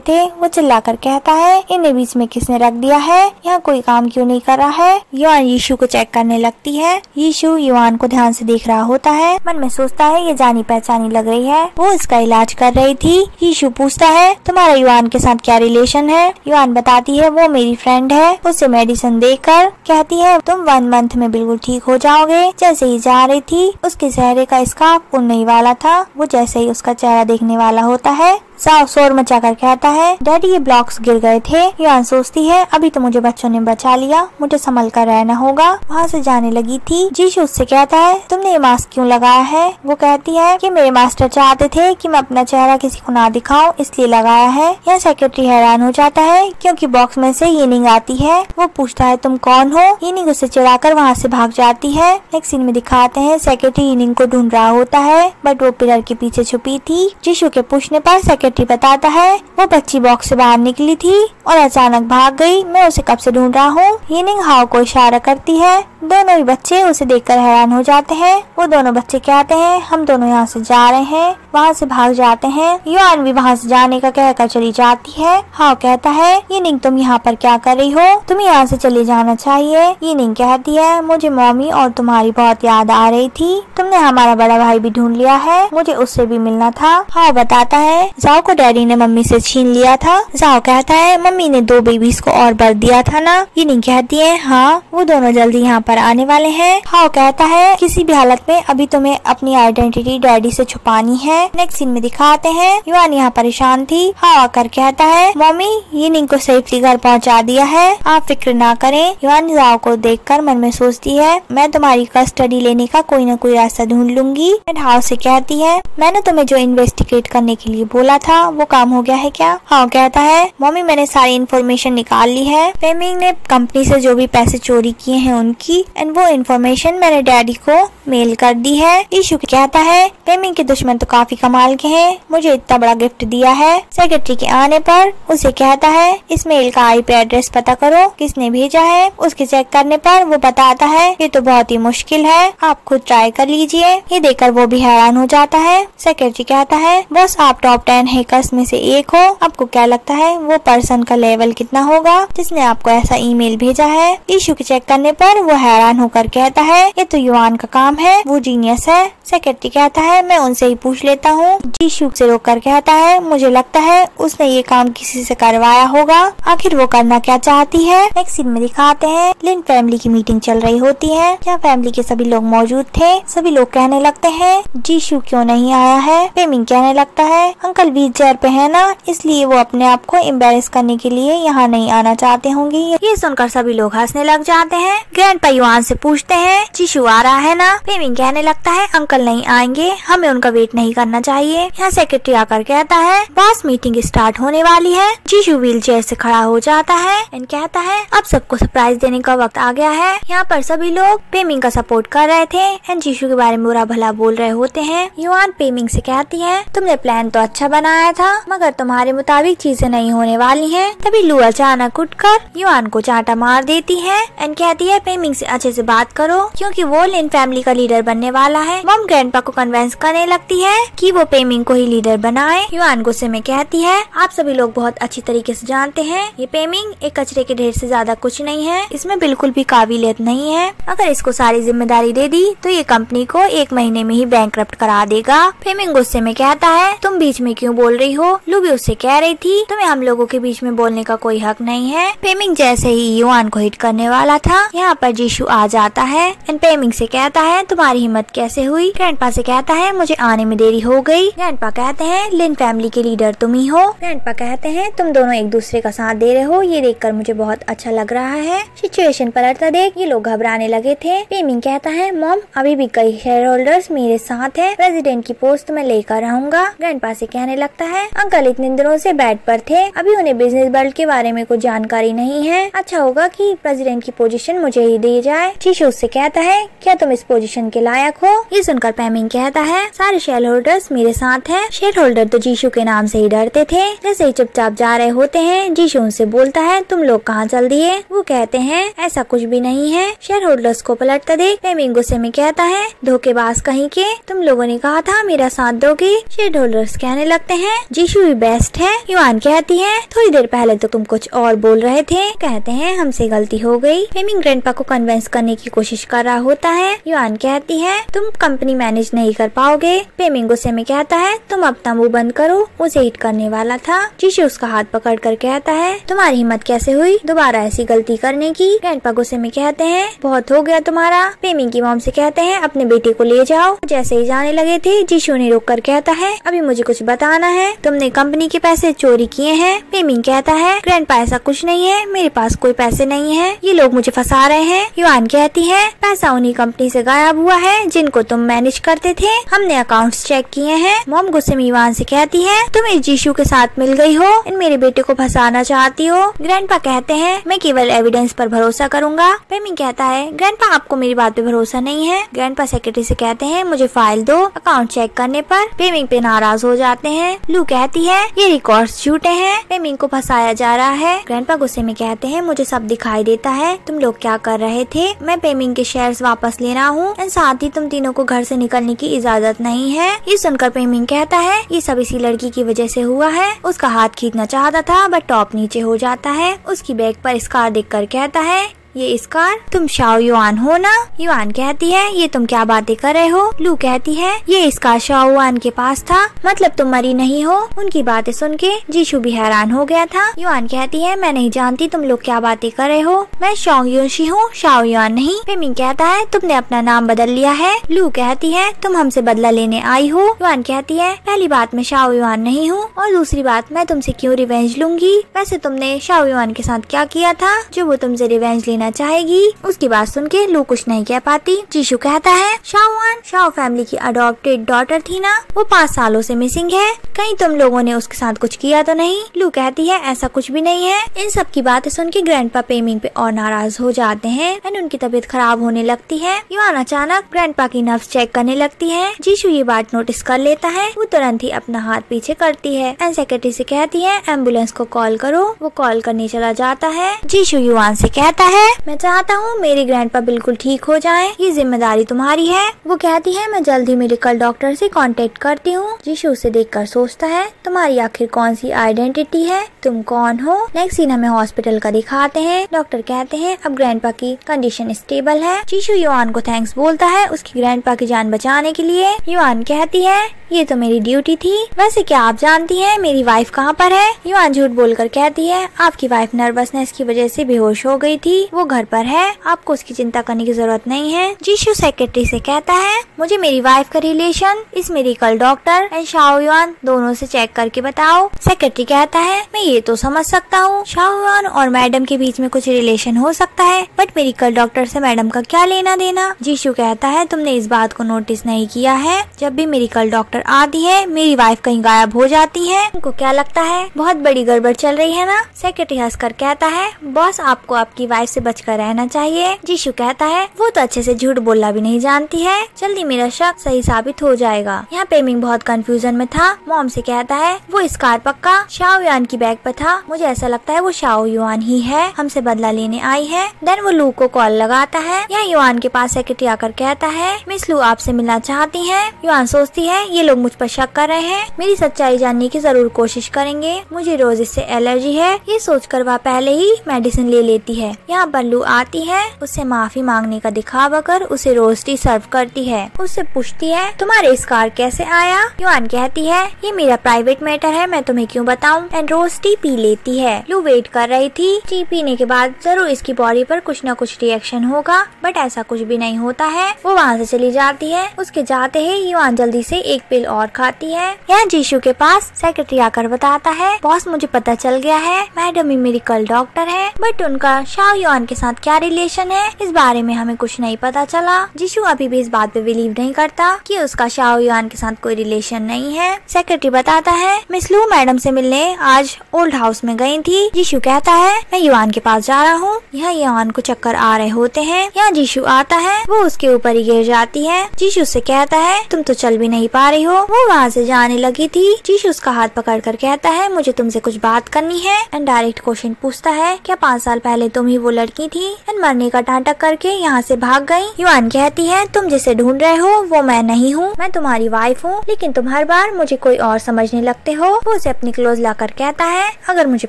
थे। वो चिल्लाकर कहता है इन्हें बीच में किसने रख दिया है, यहाँ कोई काम क्यों नहीं कर रहा है। युआन यीशु को चेक करने लगती है। यीशु युआन को ध्यान से देख रहा होता है। मन में सोचता है ये जानी पहचानी लग रही है, वो इसका इलाज कर रही थी। यीशु पूछता है तुम्हारा युआन के साथ क्या रिलेशन है। युआन बताती है वो मेरी फ्रेंड है। उसे मेडिसिन देकर कहती है तुम 1 मंथ में बिल्कुल ठीक हो जाओगे। जैसे ही जा रही थी उसके चेहरे का स्कार्फ उड़ने ही वाला था। वो जैसे ही उसका चेहरा देखने वाला होता है जाओ शोर मचाकर कहता है डैडी ये ब्लॉक्स गिर गए थे। युआन सोचती है अभी तो मुझे बच्चों ने बचा लिया, मुझे संभल कर रहना होगा। वहाँ से जाने लगी थी। यीशु उससे कहता है तुमने ये मास्क क्यों लगाया है। वो कहती है कि मेरे मास्टर चाहते थे कि मैं अपना चेहरा किसी को ना दिखाऊं इसलिए लगाया है। यह सेक्रेटरी हैरान हो जाता है क्योंकि बॉक्स में से यीनिंग आती है। वो पूछता है तुम कौन हो। यीनिंग उसे चिढ़ाकर वहाँ से भाग जाती है। नेक्स्ट सीन में दिखाते हैं सेक्रेटरी यीनिंग को ढूंढ रहा होता है बट वो पिलर के पीछे छुपी थी। यीशु के पूछने पर सेक्रेटरी बताता है वो बच्ची बॉक्स से बाहर निकली थी और अचानक भाग गई, मैं उसे कब से ढूंढ रहा हूँ। यीनिंग हाओ को इशारा करती है। दोनों ही बच्चे उसे देखकर हैरान हो जाते हैं। वो दोनों बच्चे कहते हैं हम दोनों यहाँ से जा रहे हैं, वहाँ से भाग जाते हैं। युआन भी वहाँ से जाने का कहकर चली जाती है। हाओ कहता है यीनिंग तुम यहाँ पर क्या कर रही हो, तुम्हें यहाँ से चले जाना चाहिए। यीनिंग कहती है मुझे मम्मी और तुम्हारी बहुत याद आ रही थी, तुमने हमारा बड़ा भाई भी ढूंढ लिया है, मुझे उससे भी मिलना था। हाओ बताता है जाओ को डैडी ने मम्मी से छीन लिया था। जाओ कहता है मम्मी ने 2 बेबीज को और बर्थ दिया था ना। यीनिंग कहती है हाँ वो दोनों जल्दी यहाँ पर आने वाले हैं। हाओ कहता है किसी भी हालत में अभी तुम्हें अपनी आइडेंटिटी डैडी से छुपानी है। नेक्स्ट सीन में दिखाते हैं युआन यहाँ परेशान थी। हाओ आकर कहता है मम्मी यीनिंग को सेफली घर पहुँचा दिया है, आप फिक्र ना करें। युआन जाओ को देखकर मन में सोचती है मैं तुम्हारी कस्टडी लेने का कोई न कोई रास्ता ढूंढ लूंगी। हाओ से कहती है मैंने तुम्हें जो इन्वेस्टिगेट करने के लिए बोला था वो काम हो गया है क्या। हाओ कहता है मम्मी मैंने सारी इन्फॉर्मेशन निकाल ली है, पेमिंग ने कंपनी से जो भी पैसे चोरी किए हैं उनकी एंड वो इन्फॉर्मेशन मैंने डैडी को मेल कर दी है। यीशु कहता है पेमिंग के दुश्मन तो काफी कमाल के हैं, मुझे इतना बड़ा गिफ्ट दिया है। सेक्रेटरी के आने पर उसे कहता है इस मेल का IP एड्रेस पता करो किसने भेजा है। उसके चेक करने पर वो बताता है ये तो बहुत ही मुश्किल है, आप खुद ट्राई कर लीजिए। ये देखकर वो भी हैरान हो जाता है। सेक्रेटरी कहता है बस आप टॉप 10 हैकर्स में से एक हो, आपको क्या लगता है वो पर्सन का लेवल कितना होगा जिसने आपको ऐसा ईमेल भेजा है। यीशु के चेक करने पर वो हैरान होकर कहता है ये तो युआन का काम है, वो जीनियस है। सेक्रेटरी कहता है मैं उनसे ही पूछ लेता हूँ। यीशु से रोककर कहता है मुझे लगता है उसने ये काम किसी से करवाया होगा, आखिर वो करना क्या चाहती है। नेक्स्ट सीन में दिखाते हैं लिन फैमिली की मीटिंग चल रही होती है। यहाँ फैमिली के सभी लोग मौजूद थे। सभी लोग कहने लगते हैं यीशु क्यों नहीं आया है। पेमिंग कहने लगता है अंकल व्हील चेयर पे है ना, इसलिए वो अपने आप को एम्बेरस करने के लिए यहाँ नहीं आना चाहते होंगे। ये सुनकर सभी लोग हंसने लग जाते हैं। ग्रैंडपा युआन से पूछते हैं यीशु आ रहा है ना। पेमिंग कहने लगता है अंकल नहीं आएंगे, हमें उनका वेट नहीं करना चाहिए। यहाँ सेक्रेटरी आकर कहता है बस मीटिंग स्टार्ट होने वाली है। यीशु व्हील चेयर से खड़ा हो जाता है एंड कहता है अब सबको सरप्राइज देने का वक्त आ गया है। यहाँ पर सभी लोग पेमिंग का सपोर्ट कर रहे थे एंड यीशु के बारे में बुरा भला बोल रहे होते हैं। युआन पेमिंग से कहती है तुमने प्लान तो अच्छा बनाया था मगर तुम्हारे मुताबिक चीजें नहीं होने वाली हैं। तभी लू अचानक उठकर युआन को चांटा मार देती है एंड कहती है पेमिंग से अच्छे से बात करो क्योंकि वो लिन फैमिली का लीडर बनने वाला है। मॉम ग्रैंडपा को कन्विंस करने लगती है कि वो पेमिंग को ही लीडर बनाए। युआन गुस्से में कहती है आप सभी लोग बहुत अच्छी तरीके से जानते हैं ये पेमिंग एक कचरे के ढेर से ज्यादा कुछ नहीं है, इसमें बिल्कुल भी काबिलियत नहीं है। अगर इसको सारी जिम्मेदारी दे दी तो ये कंपनी को 1 महीने में ही बैंकरप्ट करा देगा। पेमिंग गुस्से में कहता है तुम बीच में क्यों बोल रही हो। लू भी उससे कह रही थी तुम्हें हम लोगों के बीच में बोलने का कोई हक नहीं है। पेमिंग जैसे ही युआन को हिट करने वाला था यहाँ पर यीशु जीशू आ जाता है एंड पेमिंग से कहता है तुम्हारी हिम्मत कैसे हुई। ग्रैंडपा से कहता है मुझे आने में देरी हो गई। ग्रैंडपा कहते हैं लिन फैमिली के लीडर तुम ही हो। ग्रैंडपा कहते हैं तुम दोनों एक दूसरे का साथ दे रहे हो, ये देखकर मुझे बहुत अच्छा लग रहा है। सिचुएशन पलटता देख ये लोग घबराने लगे थे। पेमिंग कहता है मॉम अभी भी कई शेयर होल्डर्स मेरे साथ है, प्रेसिडेंट की पोस्ट मैं लेकर रहूंगा। ग्रैंडपा से कहने लगता है अंकल इतने दिनों से बेड पर थे, अभी उन्हें बिजनेस वर्ल्ड के बारे में कुछ जानकारी नहीं है, अच्छा होगा कि प्रेसिडेंट की पोजीशन मुझे ही दी जाए। जीशू उससे कहता है क्या तुम इस पोजीशन के लायक हो। ये सुनकर पेमिंग कहता है सारे शेयर होल्डर्स मेरे साथ है। शेयर होल्डर तो जीशू के नाम से ही डरते थे। जैसे ही चुपचाप जा रहे होते हैं जीशू उनसे बोलता है तुम लोग कहाँ चल दिए। वो कहते हैं ऐसा कुछ भी नहीं है। शेयर होल्डर्स को पलटता देख पेमिंग गुस्से में कहता है धोखेबाज कहीं के, तुम लोगों ने कहा था मेरा साथ दोगे। शेयर होल्डर्स कहने लगते हैं जीशू भी बेस्ट है। युआन कहती है थोड़ी देर पहले तो तुम कुछ और बोल रहे थे। कहते हैं हमसे गलती हो गई। पेमिंग ग्रैंडपा को कन्विंस करने की कोशिश कर रहा होता है। युआन कहती है तुम कंपनी मैनेज नहीं कर पाओगे। पेमिंग गुस्से में कहता है तुम अपना मुंह बंद करो, उसे हिट करने वाला था। जीशू उसका हाथ पकड़ कर कहता है तुम्हारी हिम्मत कैसे हुई दोबारा ऐसी गलती करने की। ग्रैंडपा गुस्से में कहते हैं बहुत हो गया तुम्हारा। पेमिंग की मॉम से कहते हैं अपने बेटे को ले जाओ। जैसे ही जाने लगे थे जीशू ने रोक कर कहता है अभी मुझे कुछ बताना है, तुमने कंपनी के पैसे चोरी किए हैं। पेमिंग कहता है ग्रैंडपा ऐसा कुछ नहीं है, मेरे पास कोई पैसे नहीं है, ये लोग मुझे फंसा रहे हैं। युआन कहती है पैसा उन्हीं कंपनी से गायब हुआ है जिनको तुम मैनेज करते थे, हमने अकाउंट्स चेक किए हैं। मॉम गुस्से में युआन से कहती है तुम इस जीशू के साथ मिल गई हो, इन मेरे बेटे को फंसाना चाहती हो। ग्रैंडपा कहते हैं मैं केवल एविडेंस पर भरोसा करूंगा। पेमिंग कहता है ग्रैंडपा आपको मेरी बात पे भरोसा नहीं है। ग्रैंडपा सेक्रेटरी से कहते हैं मुझे फाइल दो। अकाउंट चेक करने पर पेमिंग पे नाराज हो जाते हैं। लू कहती है ये रिकॉर्ड्स झूठे हैं, पेमिंग को फंसाया जा रहा है। ग्रैंडपा गुस्से में कहते हैं मुझे सब दिखाई देता है, तुम लोग क्या कर रहे थे। मैं पेमिंग के शेयर्स वापस ले रहा हूँ, साथ ही तुम तीनों को घर से निकलने की इजाजत नहीं है। ये सुनकर पेमिंग कहता है ये सब इसी लड़की की वजह से हुआ है। उसका हाथ खींचना चाहता था बट टॉप नीचे हो जाता है। उसकी बैग पर स्कार देखकर कहता है ये स्कार तुम शाओ युआन हो ना। युआन कहती है ये तुम क्या बातें कर रहे हो। लू कहती है ये स्कार शाओ युआन के पास था, मतलब तुम मरी नहीं हो। उनकी बातें सुन के जीशू भी हैरान हो गया था। युआन कहती है मैं नहीं जानती तुम लोग क्या बातें कर रहे हो, मैं शाओ युशी हूँ, शाओ युआन नहीं। पेमिंग कहता है तुमने अपना नाम बदल लिया है। लू कहती है तुम हमसे बदला लेने आई हो। युआन कहती है पहली बात मैं शाओ युआन नहीं हूँ और दूसरी बात मैं तुमसे क्यों रिवेंज लूंगी। वैसे तुमने शाओ युआन के साथ क्या किया था जो वो तुमसे रिवेंज लेना चाहेगी। उसकी बात सुन के लू कुछ नहीं कह पाती। जीशू कहता है शाओ फैमिली की अडॉप्टेड डॉटर थी ना, वो 5 सालों से मिसिंग है, कहीं तुम लोगों ने उसके साथ कुछ किया तो नहीं। लू कहती है ऐसा कुछ भी नहीं है। इन सब की बातें सुन के ग्रैंडपा पेमिंग पे और नाराज हो जाते हैं एंड उनकी तबीयत खराब होने लगती है। युआन अचानक ग्रैंडपा की नर्व्स चेक करने लगती है। जीशू ये बात नोटिस कर लेता है, वो तुरंत ही अपना हाथ पीछे करती है एंड सेक्रेटरी से कहती है एम्बुलेंस को कॉल करो। वो कॉल करने चला जाता है। जीशू युआन से कहता है मैं चाहता हूँ मेरे ग्रैंडपा बिल्कुल ठीक हो जाएं, ये जिम्मेदारी तुम्हारी है। वो कहती है मैं जल्द ही मेडिकल डॉक्टर से कांटेक्ट करती हूँ। जीशू उसे देखकर सोचता है तुम्हारी आखिर कौन सी आइडेंटिटी है, तुम कौन हो। नेक्स्ट सीन हमें हॉस्पिटल का दिखाते हैं। डॉक्टर कहते हैं अब ग्रैंडपा की कंडीशन स्टेबल है। जीशू युआन को थैंक्स बोलता है उसकी ग्रैंडपा की जान बचाने के लिए। युआन कहती है ये तो मेरी ड्यूटी थी, वैसे क्या आप जानती हैं मेरी वाइफ कहाँ पर है। युआन झूठ बोलकर कहती है आपकी वाइफ नर्वसनेस की वजह से बेहोश हो गई थी, वो घर पर है, आपको उसकी चिंता करने की जरूरत नहीं है। जीशू सेक्रेटरी से कहता है मुझे मेरी वाइफ का रिलेशन इस medical doctor and Shao yuan दोनों से चेक करके बताओ। सेक्रेटरी कहता है मैं ये तो समझ सकता हूँ शाओ युआन और मैडम के बीच में कुछ रिलेशन हो सकता है, बट मेडिकल डॉक्टर से मैडम का क्या लेना देना। जीशू कहता है तुमने इस बात को नोटिस नहीं किया है, जब भी मेडिकल डॉक्टर आती है मेरी वाइफ कहीं गायब हो जाती है, तुमको क्या लगता है बहुत बड़ी गड़बड़ चल रही है ना। सेक्रेटरी हंसकर कहता है बॉस आपको आपकी वाइफ से बचकर रहना चाहिए। जीशू कहता है वो तो अच्छे से झूठ बोलना भी नहीं जानती है, जल्दी मेरा शक सही साबित हो जाएगा। यहाँ पेमिंग बहुत कंफ्यूजन में था। मॉम से कहता है वो स्कार पक्का शाओ युआन की बैग पर था, मुझे ऐसा लगता है वो शाओ युआन ही है, हमसे बदला लेने आई है। देन वो लू को कॉल लगाता है। यहाँ युआन के पास सेक्रेटरी आकर कहता है मिस लू आपसे मिलना चाहती है। युआन सोचती है ये लोग मुझ पर शक कर रहे हैं, मेरी सच्चाई जानने की जरूर कोशिश करेंगे, मुझे रोज इससे एलर्जी है। ये सोचकर वह पहले ही मेडिसिन ले लेती है। यहाँ पर पर लू आती है, उससे माफी मांगने का दिखावा कर उसे रोस्टी सर्व करती है। उससे पूछती है तुम्हारे स्कार कैसे आया। युआन कहती है ये मेरा प्राइवेट मैटर है, मैं तुम्हें क्यों बताऊं। एंड रोस्टी पी लेती है। लू वेट कर रही थी, टी पीने के बाद जरूर इसकी बॉडी पर कुछ न कुछ रिएक्शन होगा, बट ऐसा कुछ भी नहीं होता है। वो वहाँ से चली जाती है। उसके जाते ही युआन जल्दी से एक पिल और खाती है। यहाँ जीशु के पास सेक्रेटरी आकर बताता है बॉस मुझे पता चल गया है, मैडम ही मेरी कल डॉक्टर है, बट उनका शाओ युआन के साथ क्या रिलेशन है इस बारे में हमें कुछ नहीं पता चला। जीशु अभी भी इस बात पे बिलीव नहीं करता कि उसका शाओ युआन के साथ कोई रिलेशन नहीं है। सेक्रेटरी बताता है मिस लू मैडम से मिलने आज ओल्ड हाउस में गई थी। जीशु कहता है मैं युआन के पास जा रहा हूँ। यहाँ युआन को चक्कर आ रहे होते हैं। यहाँ जीशु आता है, वो उसके ऊपर ही गिर जाती है। जीशु से कहता है तुम तो चल भी नहीं पा रही हो। वो वहाँ से जाने लगी थी। जीशु उसका हाथ पकड़ कर कहता है मुझे तुमसे कुछ बात करनी है। एंड डायरेक्ट क्वेश्चन पूछता है क्या 5 साल पहले तुम ही वो लड़की थी एंड मरने का नाटक करके यहाँ से भाग गई। युआन कहती है तुम जिसे ढूंढ रहे हो वो मैं नहीं हूँ, मैं तुम्हारी वाइफ हूँ, लेकिन तुम हर बार मुझे कोई और समझने लगते हो। वो उसे अपनी क्लोज लाकर कहता है अगर मुझे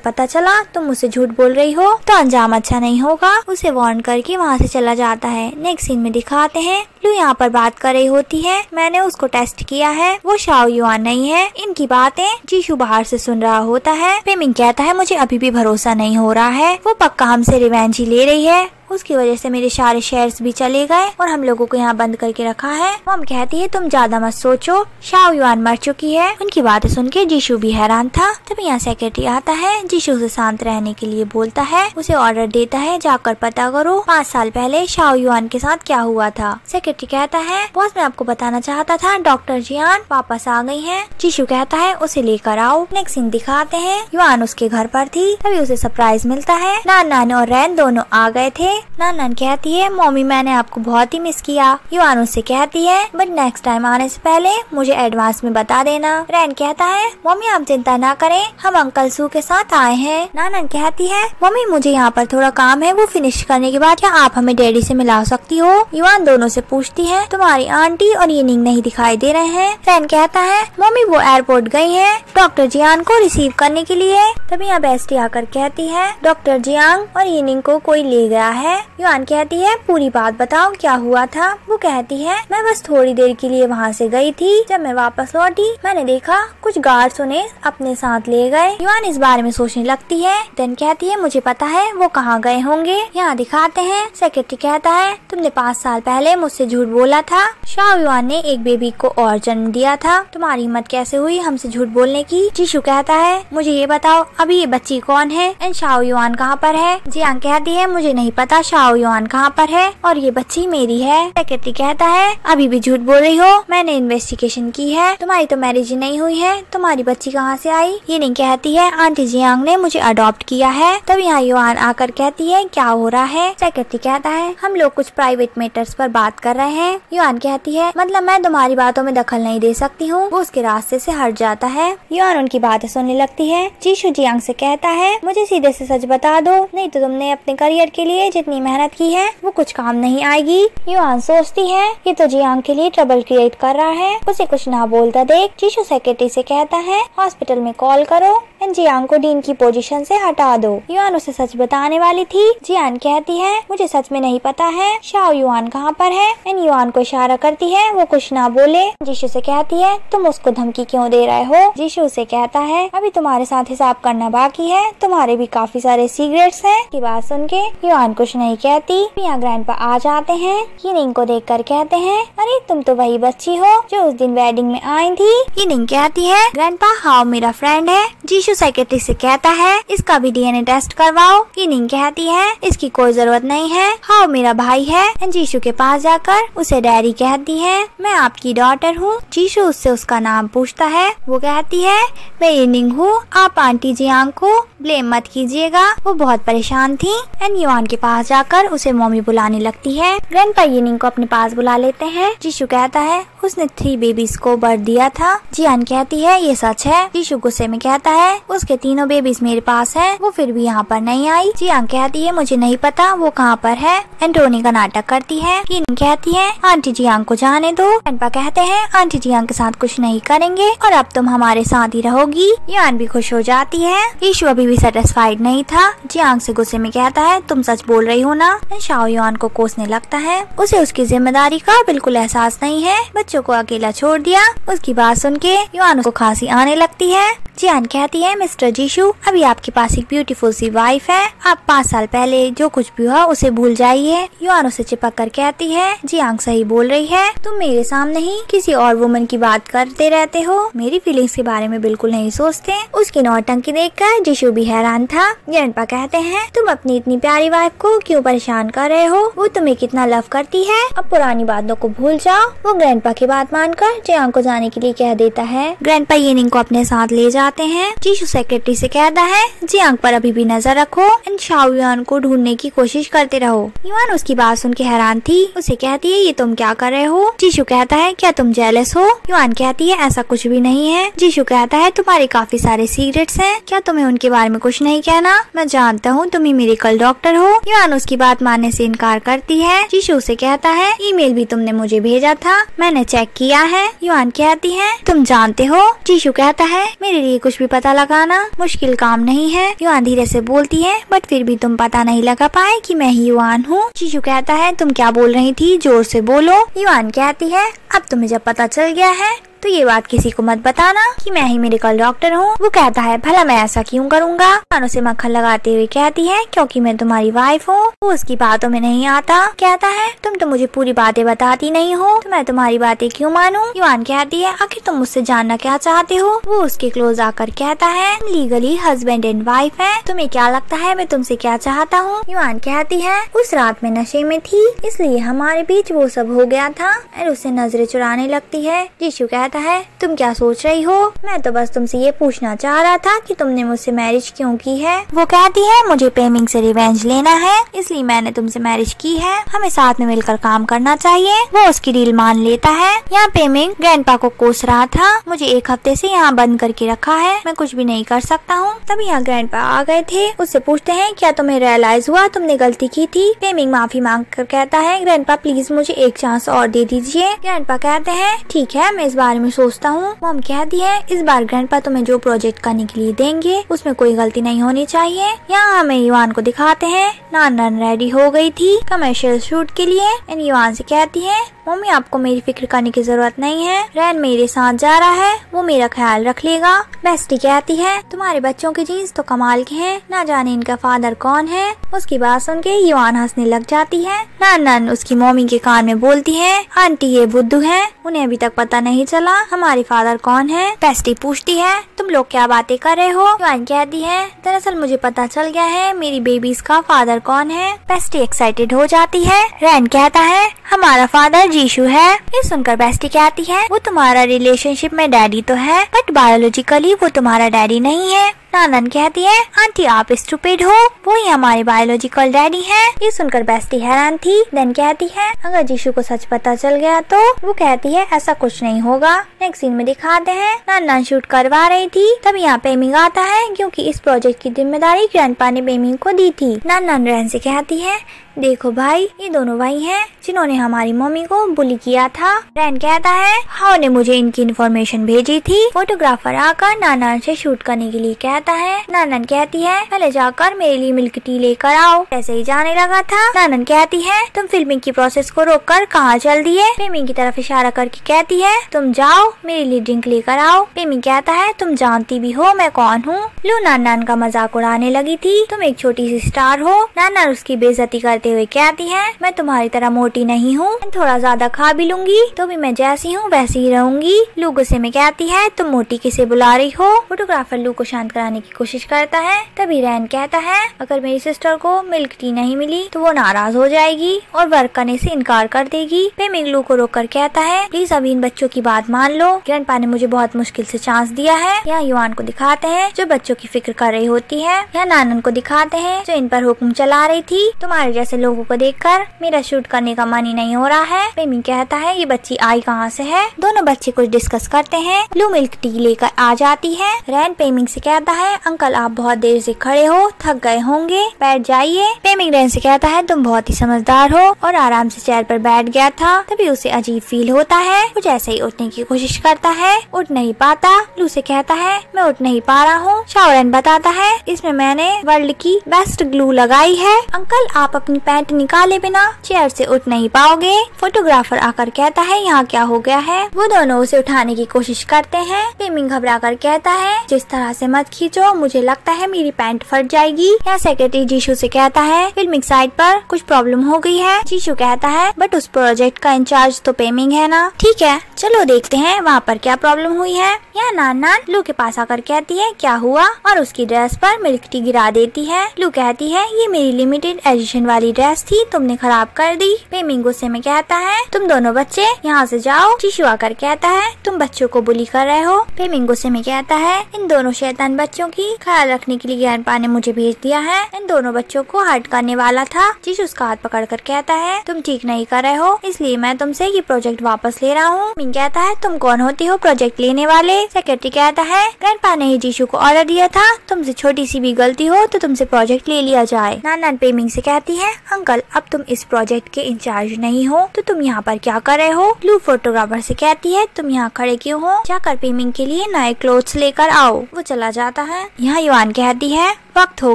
पता चला तुम मुझसे झूठ बोल रही हो तो अंजाम अच्छा नहीं होगा। उसे वार्न करके वहाँ से चला जाता है। नेक्स्ट सीन में दिखाते हैं लू यहाँ पर बात कर रही होती है, मैंने उसको टेस्ट किया है, वो शाओ युआन नहीं है। इनकी बातें जीशु बाहर से सुन रहा होता है। पेमिंग कहता है मुझे अभी भी भरोसा नहीं हो रहा है, वो पक्का हमसे रिवेंज ही ले रही है, उसकी वजह से मेरे सारे शेयर्स भी चले गए और हम लोगों को यहाँ बंद करके रखा है। मॉम कहती है तुम ज्यादा मत सोचो, शाओ युआन मर चुकी है। उनकी बातें सुन के जीशु भी हैरान था। तब यहाँ सेक्रेटरी आता है, जीशु से शांत रहने के लिए बोलता है, उसे ऑर्डर देता है जाकर पता करो 5 साल पहले शाओ युआन के साथ क्या हुआ था। सेक्रेटरी कहता है बॉस मैं आपको बताना चाहता था डॉक्टर जियान वापस आ गई है। जीशु कहता है उसे लेकर आओ। नेक्स्ट सीन दिखाते हैं युआन उसके घर पर थी, तभी उसे सरप्राइज मिलता है। नान और रैन दोनों आ गए थे। नान कहती है मम्मी मैंने आपको बहुत ही मिस किया। युआन उससे कहती है बट नेक्स्ट टाइम आने से पहले मुझे एडवांस में बता देना। रैन कहता है मम्मी आप चिंता ना करें, हम अंकल सू के साथ आए हैं। नान कहती है मम्मी मुझे यहाँ पर थोड़ा काम है, वो फिनिश करने के बाद क्या आप हमें डैडी से मिला सकती हो। युआन दोनों से पूछती है तुम्हारी आंटी और यिनिंग नहीं दिखाई दे रहे हैं। रैन कहता है मम्मी वो एयरपोर्ट गई है डॉक्टर जियांग को रिसीव करने के लिए। तभी यहाँ बेस्टी आकर कहती है डॉक्टर जियांग और यिनिंग को कोई ले गया है। युआन कहती है पूरी बात बताओ क्या हुआ था। वो कहती है मैं बस थोड़ी देर के लिए वहाँ से गई थी, जब मैं वापस लौटी मैंने देखा कुछ गार्ड्स उन्हें अपने साथ ले गए। युआन इस बारे में सोचने लगती है, देन कहती है मुझे पता है वो कहाँ गए होंगे। यहाँ दिखाते हैं सेक्रेटरी कहता है तुमने 5 साल पहले मुझसे झूठ बोला था, शाओ युआन ने एक बेबी को और जन्म दिया था, तुम्हारी हिम्मत कैसे हुई हमसे झूठ बोलने की। जीशु कहता है मुझे ये बताओ अभी ये बच्ची कौन है एंड शाओ युआन कहाँ पर है। जियांग कहती है मुझे नहीं पता शाओ युआन कहाँ पर है और ये बच्ची मेरी है। सेक्रेटरी कहता है अभी भी झूठ बोल रही हो, मैंने इन्वेस्टिगेशन की है, तुम्हारी तो मैरिज नहीं हुई है, तुम्हारी बच्ची कहाँ से आई। ये नहीं कहती है आंटी जियांग ने मुझे अडॉप्ट किया है। तब यहाँ युआन आकर कहती है क्या हो रहा है। सेक्रेटरी कहता है हम लोग कुछ प्राइवेट मैटर्स पर बात कर रहे हैं। युआन कहती है मतलब मैं तुम्हारी बातों में दखल नहीं दे सकती हूँ। वो उसके रास्ते से हट जाता है। युआन उनकी बातें सुनने लगती है। जीशु जियांग से कहता है मुझे सीधे से सच बता दो, नहीं तो तुमने अपने करियर के लिए जितनी मेहनत की है वो कुछ काम नहीं आएगी। युआन सोचती है ये तो जियांग के लिए ट्रबल क्रिएट कर रहा है, उसे कुछ ना बोलता देख जीशु सेक्रेटरी से कहता है हॉस्पिटल में कॉल करो एंड जियांग को डीन की पोजीशन से हटा दो। युआन उसे सच बताने वाली थी। जियान कहती है मुझे सच में नहीं पता है शाओ युआन कहाँ पर है एंड युआन को इशारा करती है वो कुछ ना बोले। जीशु से कहती है तुम उसको धमकी क्यों दे रहे हो। जीशु से कहता है अभी तुम्हारे साथ हिसाब करना बाकी है, तुम्हारे भी काफी सारे सीक्रेट्स हैं। की बात सुन के युआन कुछ नहीं कहती। यहाँ ग्रैंडपा आ जाते हैं। यिनिंग को देखकर कहते हैं अरे तुम तो वही बच्ची हो जो उस दिन वेडिंग में आई थी। यिनिंग कहती है ग्रैंडपा हाओ मेरा फ्रेंड है। जीशु सेक्रेटरी से कहता है इसका भी डीएनए टेस्ट करवाओ। यिनिंग कहती है इसकी कोई जरूरत नहीं है, हाओ मेरा भाई है। जीशु के पास जाकर उसे डैडी कहती है मैं आपकी डॉटर हूँ। जीशु उससे उसका नाम पूछता है। वो कहती है मैं यिनिंग हूँ, आप आंटी जियांग को ब्लेम मत कीजिएगा, वो बहुत परेशान थी। एंड युआन के पास जाकर उसे मम्मी बुलाने लगती है। ग्रैंडपा यिनिंग को अपने पास बुला लेते हैं। जीशु कहता है उसने 3 बेबीज को बर्थ दिया था। जियान कहती है ये सच है। जीशू गुस्से में कहता है उसके 3 बेबीज मेरे पास है, वो फिर भी यहाँ पर नहीं आई। जियान कहती है मुझे नहीं पता वो कहाँ पर है। एंटोनी का नाटक करती है। कीनिंग कहती है आंटी जियांग को जाने दो। ग्रैंडपा कहते हैं आंटी जियांग के साथ कुछ नहीं करेंगे और अब तुम हमारे साथ ही रहोगी। यान भी खुश हो जाती है। यीशु अभी भी सेटिस्फाइड नहीं था। जियांग से गुस्से में कहता है तुम सच बोल रही हो ना। शाओ युआन को कोसने लगता है। उसे उसकी जिम्मेदारी का बिल्कुल एहसास नहीं है। बच्चों को अकेला छोड़ दिया। उसकी बात सुन के युआन को खांसी आने लगती है। जियान कहती है मिस्टर जीशु अभी आपके पास एक ब्यूटीफुल सी वाइफ है। आप 5 साल पहले जो कुछ भी हुआ उसे भूल जाइए। युआन उसे चिपक कर कहती है जियांग सही बोल रही है। तुम मेरे सामने ही किसी और वुमन की बात करते रहते हो, मेरी फीलिंग्स के बारे में बिल्कुल नहीं सोचते। उसकी नौटंकी देखकर जीशु भी हैरान था। ग्रैंडपा कहते हैं तुम अपनी इतनी प्यारी वाइफ को क्यों परेशान कर रहे हो, वो तुम्हें कितना लव करती है। अब पुरानी बातों को भूल जाओ। वो ग्रैंडपा की बात मानकर जियांग को जाने के लिए कह देता है। ग्रैंडपा येनिंग को अपने साथ ले जाते हैं। जीशु सेक्रेटरी से कहता है जियांग पर अभी भी नजर रखो एंड शाओ युआन को ढूंढने की कोशिश करते रहो। युआन उसकी बात सुन के हैरान थी। उसे कहती है ये तुम क्या कर रहे हो। जीशु कहता है क्या तुम जेलस हो। युआन कहती है ऐसा कुछ भी नहीं है। जीशु कहता है तुम्हारे काफी सारे सीक्रेट्स हैं, क्या तुम्हें उनके बारे में कुछ नहीं कहना। मैं जानता हूँ तुम ही मेडिकल डॉक्टर हो। युआन उसकी बात मानने से इनकार करती है। जीशु उसे कहता है ईमेल भी तुमने मुझे भेजा था, मैंने चेक किया है। युआन कहती है तुम जानते हो। जीशु कहता है मेरे लिए कुछ भी पता लगाना मुश्किल काम नहीं है। युआन धीरे से बोलती है बट फिर भी तुम पता नहीं लगा पाए कि मैं ही युआन हूँ। जीशु कहता है तुम क्या बोल रही थी, जोर से बोलो। युआन कहती है अब तुम्हें जब पता चल गया है तो ये बात किसी को मत बताना कि मैं ही मेडिकल डॉक्टर हूँ। वो कहता है भला मैं ऐसा क्यों करूँगा। युआन उसे मक्खन लगाते हुए कहती है क्योंकि मैं तुम्हारी वाइफ हूँ। वो उसकी बातों में नहीं आता। कहता है तुम तो मुझे पूरी बातें बताती नहीं हो, तो मैं तुम्हारी बातें क्यों मानूं। युआन कहती है आखिर तुम मुझसे जानना क्या चाहते हो। वो उसके क्लोज आकर कहता है लीगली हस्बैंड एंड वाइफ है, तुम्हें क्या लगता है मैं तुमसे क्या चाहता हूँ। युआन कहती है उस रात में नशे में थी इसलिए हमारे बीच वो सब हो गया था। और उससे नजरें चुराने लगती है। जीशु कहता है तुम क्या सोच रही हो, मैं तो बस तुमसे ये पूछना चाह रहा था कि तुमने मुझसे मैरिज क्यों की है। वो कहती है मुझे पेमिंग से रिवेंज लेना है इसलिए मैंने तुमसे मैरिज की है, हमें साथ में मिलकर काम करना चाहिए। वो उसकी डील मान लेता है। यहाँ पेमिंग ग्रैंडपा को कोस रहा था। मुझे 1 हफ्ते से यहाँ बंद करके रखा है, मैं कुछ भी नहीं कर सकता हूँ। तभी यहाँ ग्रैंडपा आ गए थे। उससे पूछते हैं क्या तुम्हें रियलाइज हुआ तुमने गलती की थी। पेमिंग माफी मांग कर कहता है ग्रैंडपा प्लीज मुझे एक चांस और दे दीजिए। ग्रैंडपा कहते हैं ठीक है मैं इस बारे में सोचता हूँ। मॉम कहती है इस बार ग्रैंडपा तुम्हें जो प्रोजेक्ट करने के लिए देंगे उसमें कोई गलती नहीं होनी चाहिए। यहाँ हमें युआन को दिखाते हैं। नान रेडी हो गई थी कमर्शियल शूट के लिए। एंड युआन से कहती है मम्मी आपको मेरी फिक्र करने की जरूरत नहीं है, रैन मेरे साथ जा रहा है, वो मेरा ख्याल रख लेगा। बेस्टी कहती है तुम्हारे बच्चों के जीन्स तो कमाल के हैं, ना जाने इनका फादर कौन है। उसकी बात सुन के युआन हंसने लग जाती है। नान उसकी मम्मी के कान में बोलती है आंटी ये बुद्धू है, उन्हें अभी तक पता नहीं चला हमारे फादर कौन है। बेस्टी पूछती है तुम लोग क्या बातें कर रहे हो। युआन कहती है दरअसल मुझे पता चल गया है मेरी बेबीज का फादर कौन है। बेस्टी एक्साइटेड हो जाती है। रैन कहता है हमारा फादर जीशु है। ये सुनकर बेस्टी कहती है वो तुम्हारा रिलेशनशिप में डैडी तो है बट बायोलॉजिकली वो तुम्हारा डैडी नहीं है। नानन कहती है आंटी आप स्टूपिड हो, वो ही हमारे बायोलॉजिकल डैडी हैं। ये सुनकर बेस्टी हैरान थी। देन कहती है अगर जीशु को सच पता चल गया तो। वो कहती है ऐसा कुछ नहीं होगा। नेक्स्ट सीन में दिखाते हैं नानन शूट करवा रही थी तभी यहाँ पेमिंग आता है क्योंकि इस प्रोजेक्ट की जिम्मेदारी ग्रैंडपा ने पेमिंग को दी थी। नानन रैन से कहती है देखो भाई ये दोनों भाई हैं जिन्होंने हमारी मम्मी को बुली किया था। रैन कहता है हाउ ने मुझे इनकी इन्फॉर्मेशन भेजी थी। फोटोग्राफर आकर नानन से शूट करने के लिए कहता है। नानन कहती है पहले जाकर मेरे लिए मिल्क टी लेकर आओ। ऐसे ही जाने लगा था। नानन कहती है तुम फिल्मिंग की प्रोसेस को रोककर कहाँ चल दिए। पेमिंग की तरफ इशारा करके कहती है तुम जाओ मेरे लिए ड्रिंक लेकर आओ। पेमिंग कहता है तुम जानती भी हो मैं कौन हूँ। लू नानन का मजाक उड़ाने लगी थी। तुम एक छोटी सी स्टार हो। नानन उसकी बेइज्जती करते हुए कहती है मैं तुम्हारी तरह मोटी नहीं हूँ, थोड़ा ज्यादा खा भी लूंगी तो भी मैं जैसी हूँ वैसी ही रहूंगी। लू गुस्से में कहती है तुम मोटी किसे बुला रही हो। फोटोग्राफर लू को शांत कराने उठाने की कोशिश करता है। तभी रैन कहता है अगर मेरी सिस्टर को मिल्क टी नहीं मिली तो वो नाराज हो जाएगी और वर्क करने से इनकार कर देगी। पेमिंग लू को रोक कर कहता है प्लीज अभी इन बच्चों की बात मान लो, ग्रैंडपा ने मुझे बहुत मुश्किल से चांस दिया है। यहाँ युआन को दिखाते हैं जो बच्चों की फिक्र कर रही होती है। यहाँ नानन को दिखाते हैं जो इन पर हुक्म चला रही थी। तुम्हारे जैसे लोगों को देखकर मेरा शूट करने का मन ही नहीं हो रहा है। पेमिंग कहता है ये बच्ची आई कहाँ से है। दोनों बच्चे कुछ डिस्कस करते हैं। लू मिल्क टी लेकर आ जाती है। रैन पेमिंग से कहता है अंकल आप बहुत देर से खड़े हो, थक गए होंगे, बैठ जाइए। पेमिंग रैन से कहता है तुम बहुत ही समझदार हो और आराम से चेयर पर बैठ गया था। तभी उसे अजीब फील होता है। कुछ ऐसे ही उठने की कोशिश करता है, उठ नहीं पाता। लू से कहता है मैं उठ नहीं पा रहा हूँ। शाओरेन बताता है इसमें मैंने वर्ल्ड की बेस्ट ग्लू लगाई है। अंकल आप अपनी पैंट निकाले बिना चेयर से उठ नहीं पाओगे। फोटोग्राफर आकर कहता है यहाँ क्या हो गया है। वो दोनों उसे उठाने की कोशिश करते हैं। पेमिंग घबरा कर कहता है जिस तरह से मत खींचो, मुझे लगता है मेरी पैंट फट जाएगी। यहाँ सेक्रेटरी जीशु से कहता है फिल्मिंग साइट पर कुछ प्रॉब्लम हो गई है। जीशु कहता है बट उस प्रोजेक्ट का इंचार्ज तो पेमिंग है ना। ठीक है चलो देखते हैं वहाँ पर क्या प्रॉब्लम हुई है। यहाँ नान लू के पास आकर कहती है क्या हुआ और उसकी ड्रेस पर मिल्क टी गिरा देती है। लू कहती है ये मेरी लिमिटेड एडिशन वाली ड्रेस थी, तुमने खराब कर दी। पेमिंग गुस्से में कहता है तुम दोनों बच्चे यहाँ से जाओ। जीशु आकर कहता है तुम बच्चों को बुली कर रहे हो। पेमिंग गुस्से में कहता है इन दोनों शैतान बच्चों की ख्याल रखने के लिए ग्रैंडपा ने मुझे भेज दिया है। इन दोनों बच्चों को हर्ट करने वाला था। जीशु उसका हाथ पकड़ कर कहता है तुम ठीक नहीं कर रहे हो, इसलिए मैं तुमसे ये प्रोजेक्ट वापस ले रहा हूँ। मिंग कहता है तुम कौन होती हो प्रोजेक्ट लेने वाले। सेक्रेटरी कहता है ग्रैंडपा ने ही जीशु को ऑर्डर दिया था, तुमसे छोटी सी भी गलती हो तो तुमसे प्रोजेक्ट ले लिया जाए। नान पेमिंग से कहती है अंकल अब तुम इस प्रोजेक्ट के इंचार्ज नहीं हो तो तुम यहाँ पर क्या कर रहे हो। लू फोटोग्राफर से कहती है तुम यहाँ खड़े क्यों हो, जाकर पेमिंग के लिए नए क्लोथ्स लेकर आओ। वो चला जाता है। यहाँ युआन कहती है वक्त हो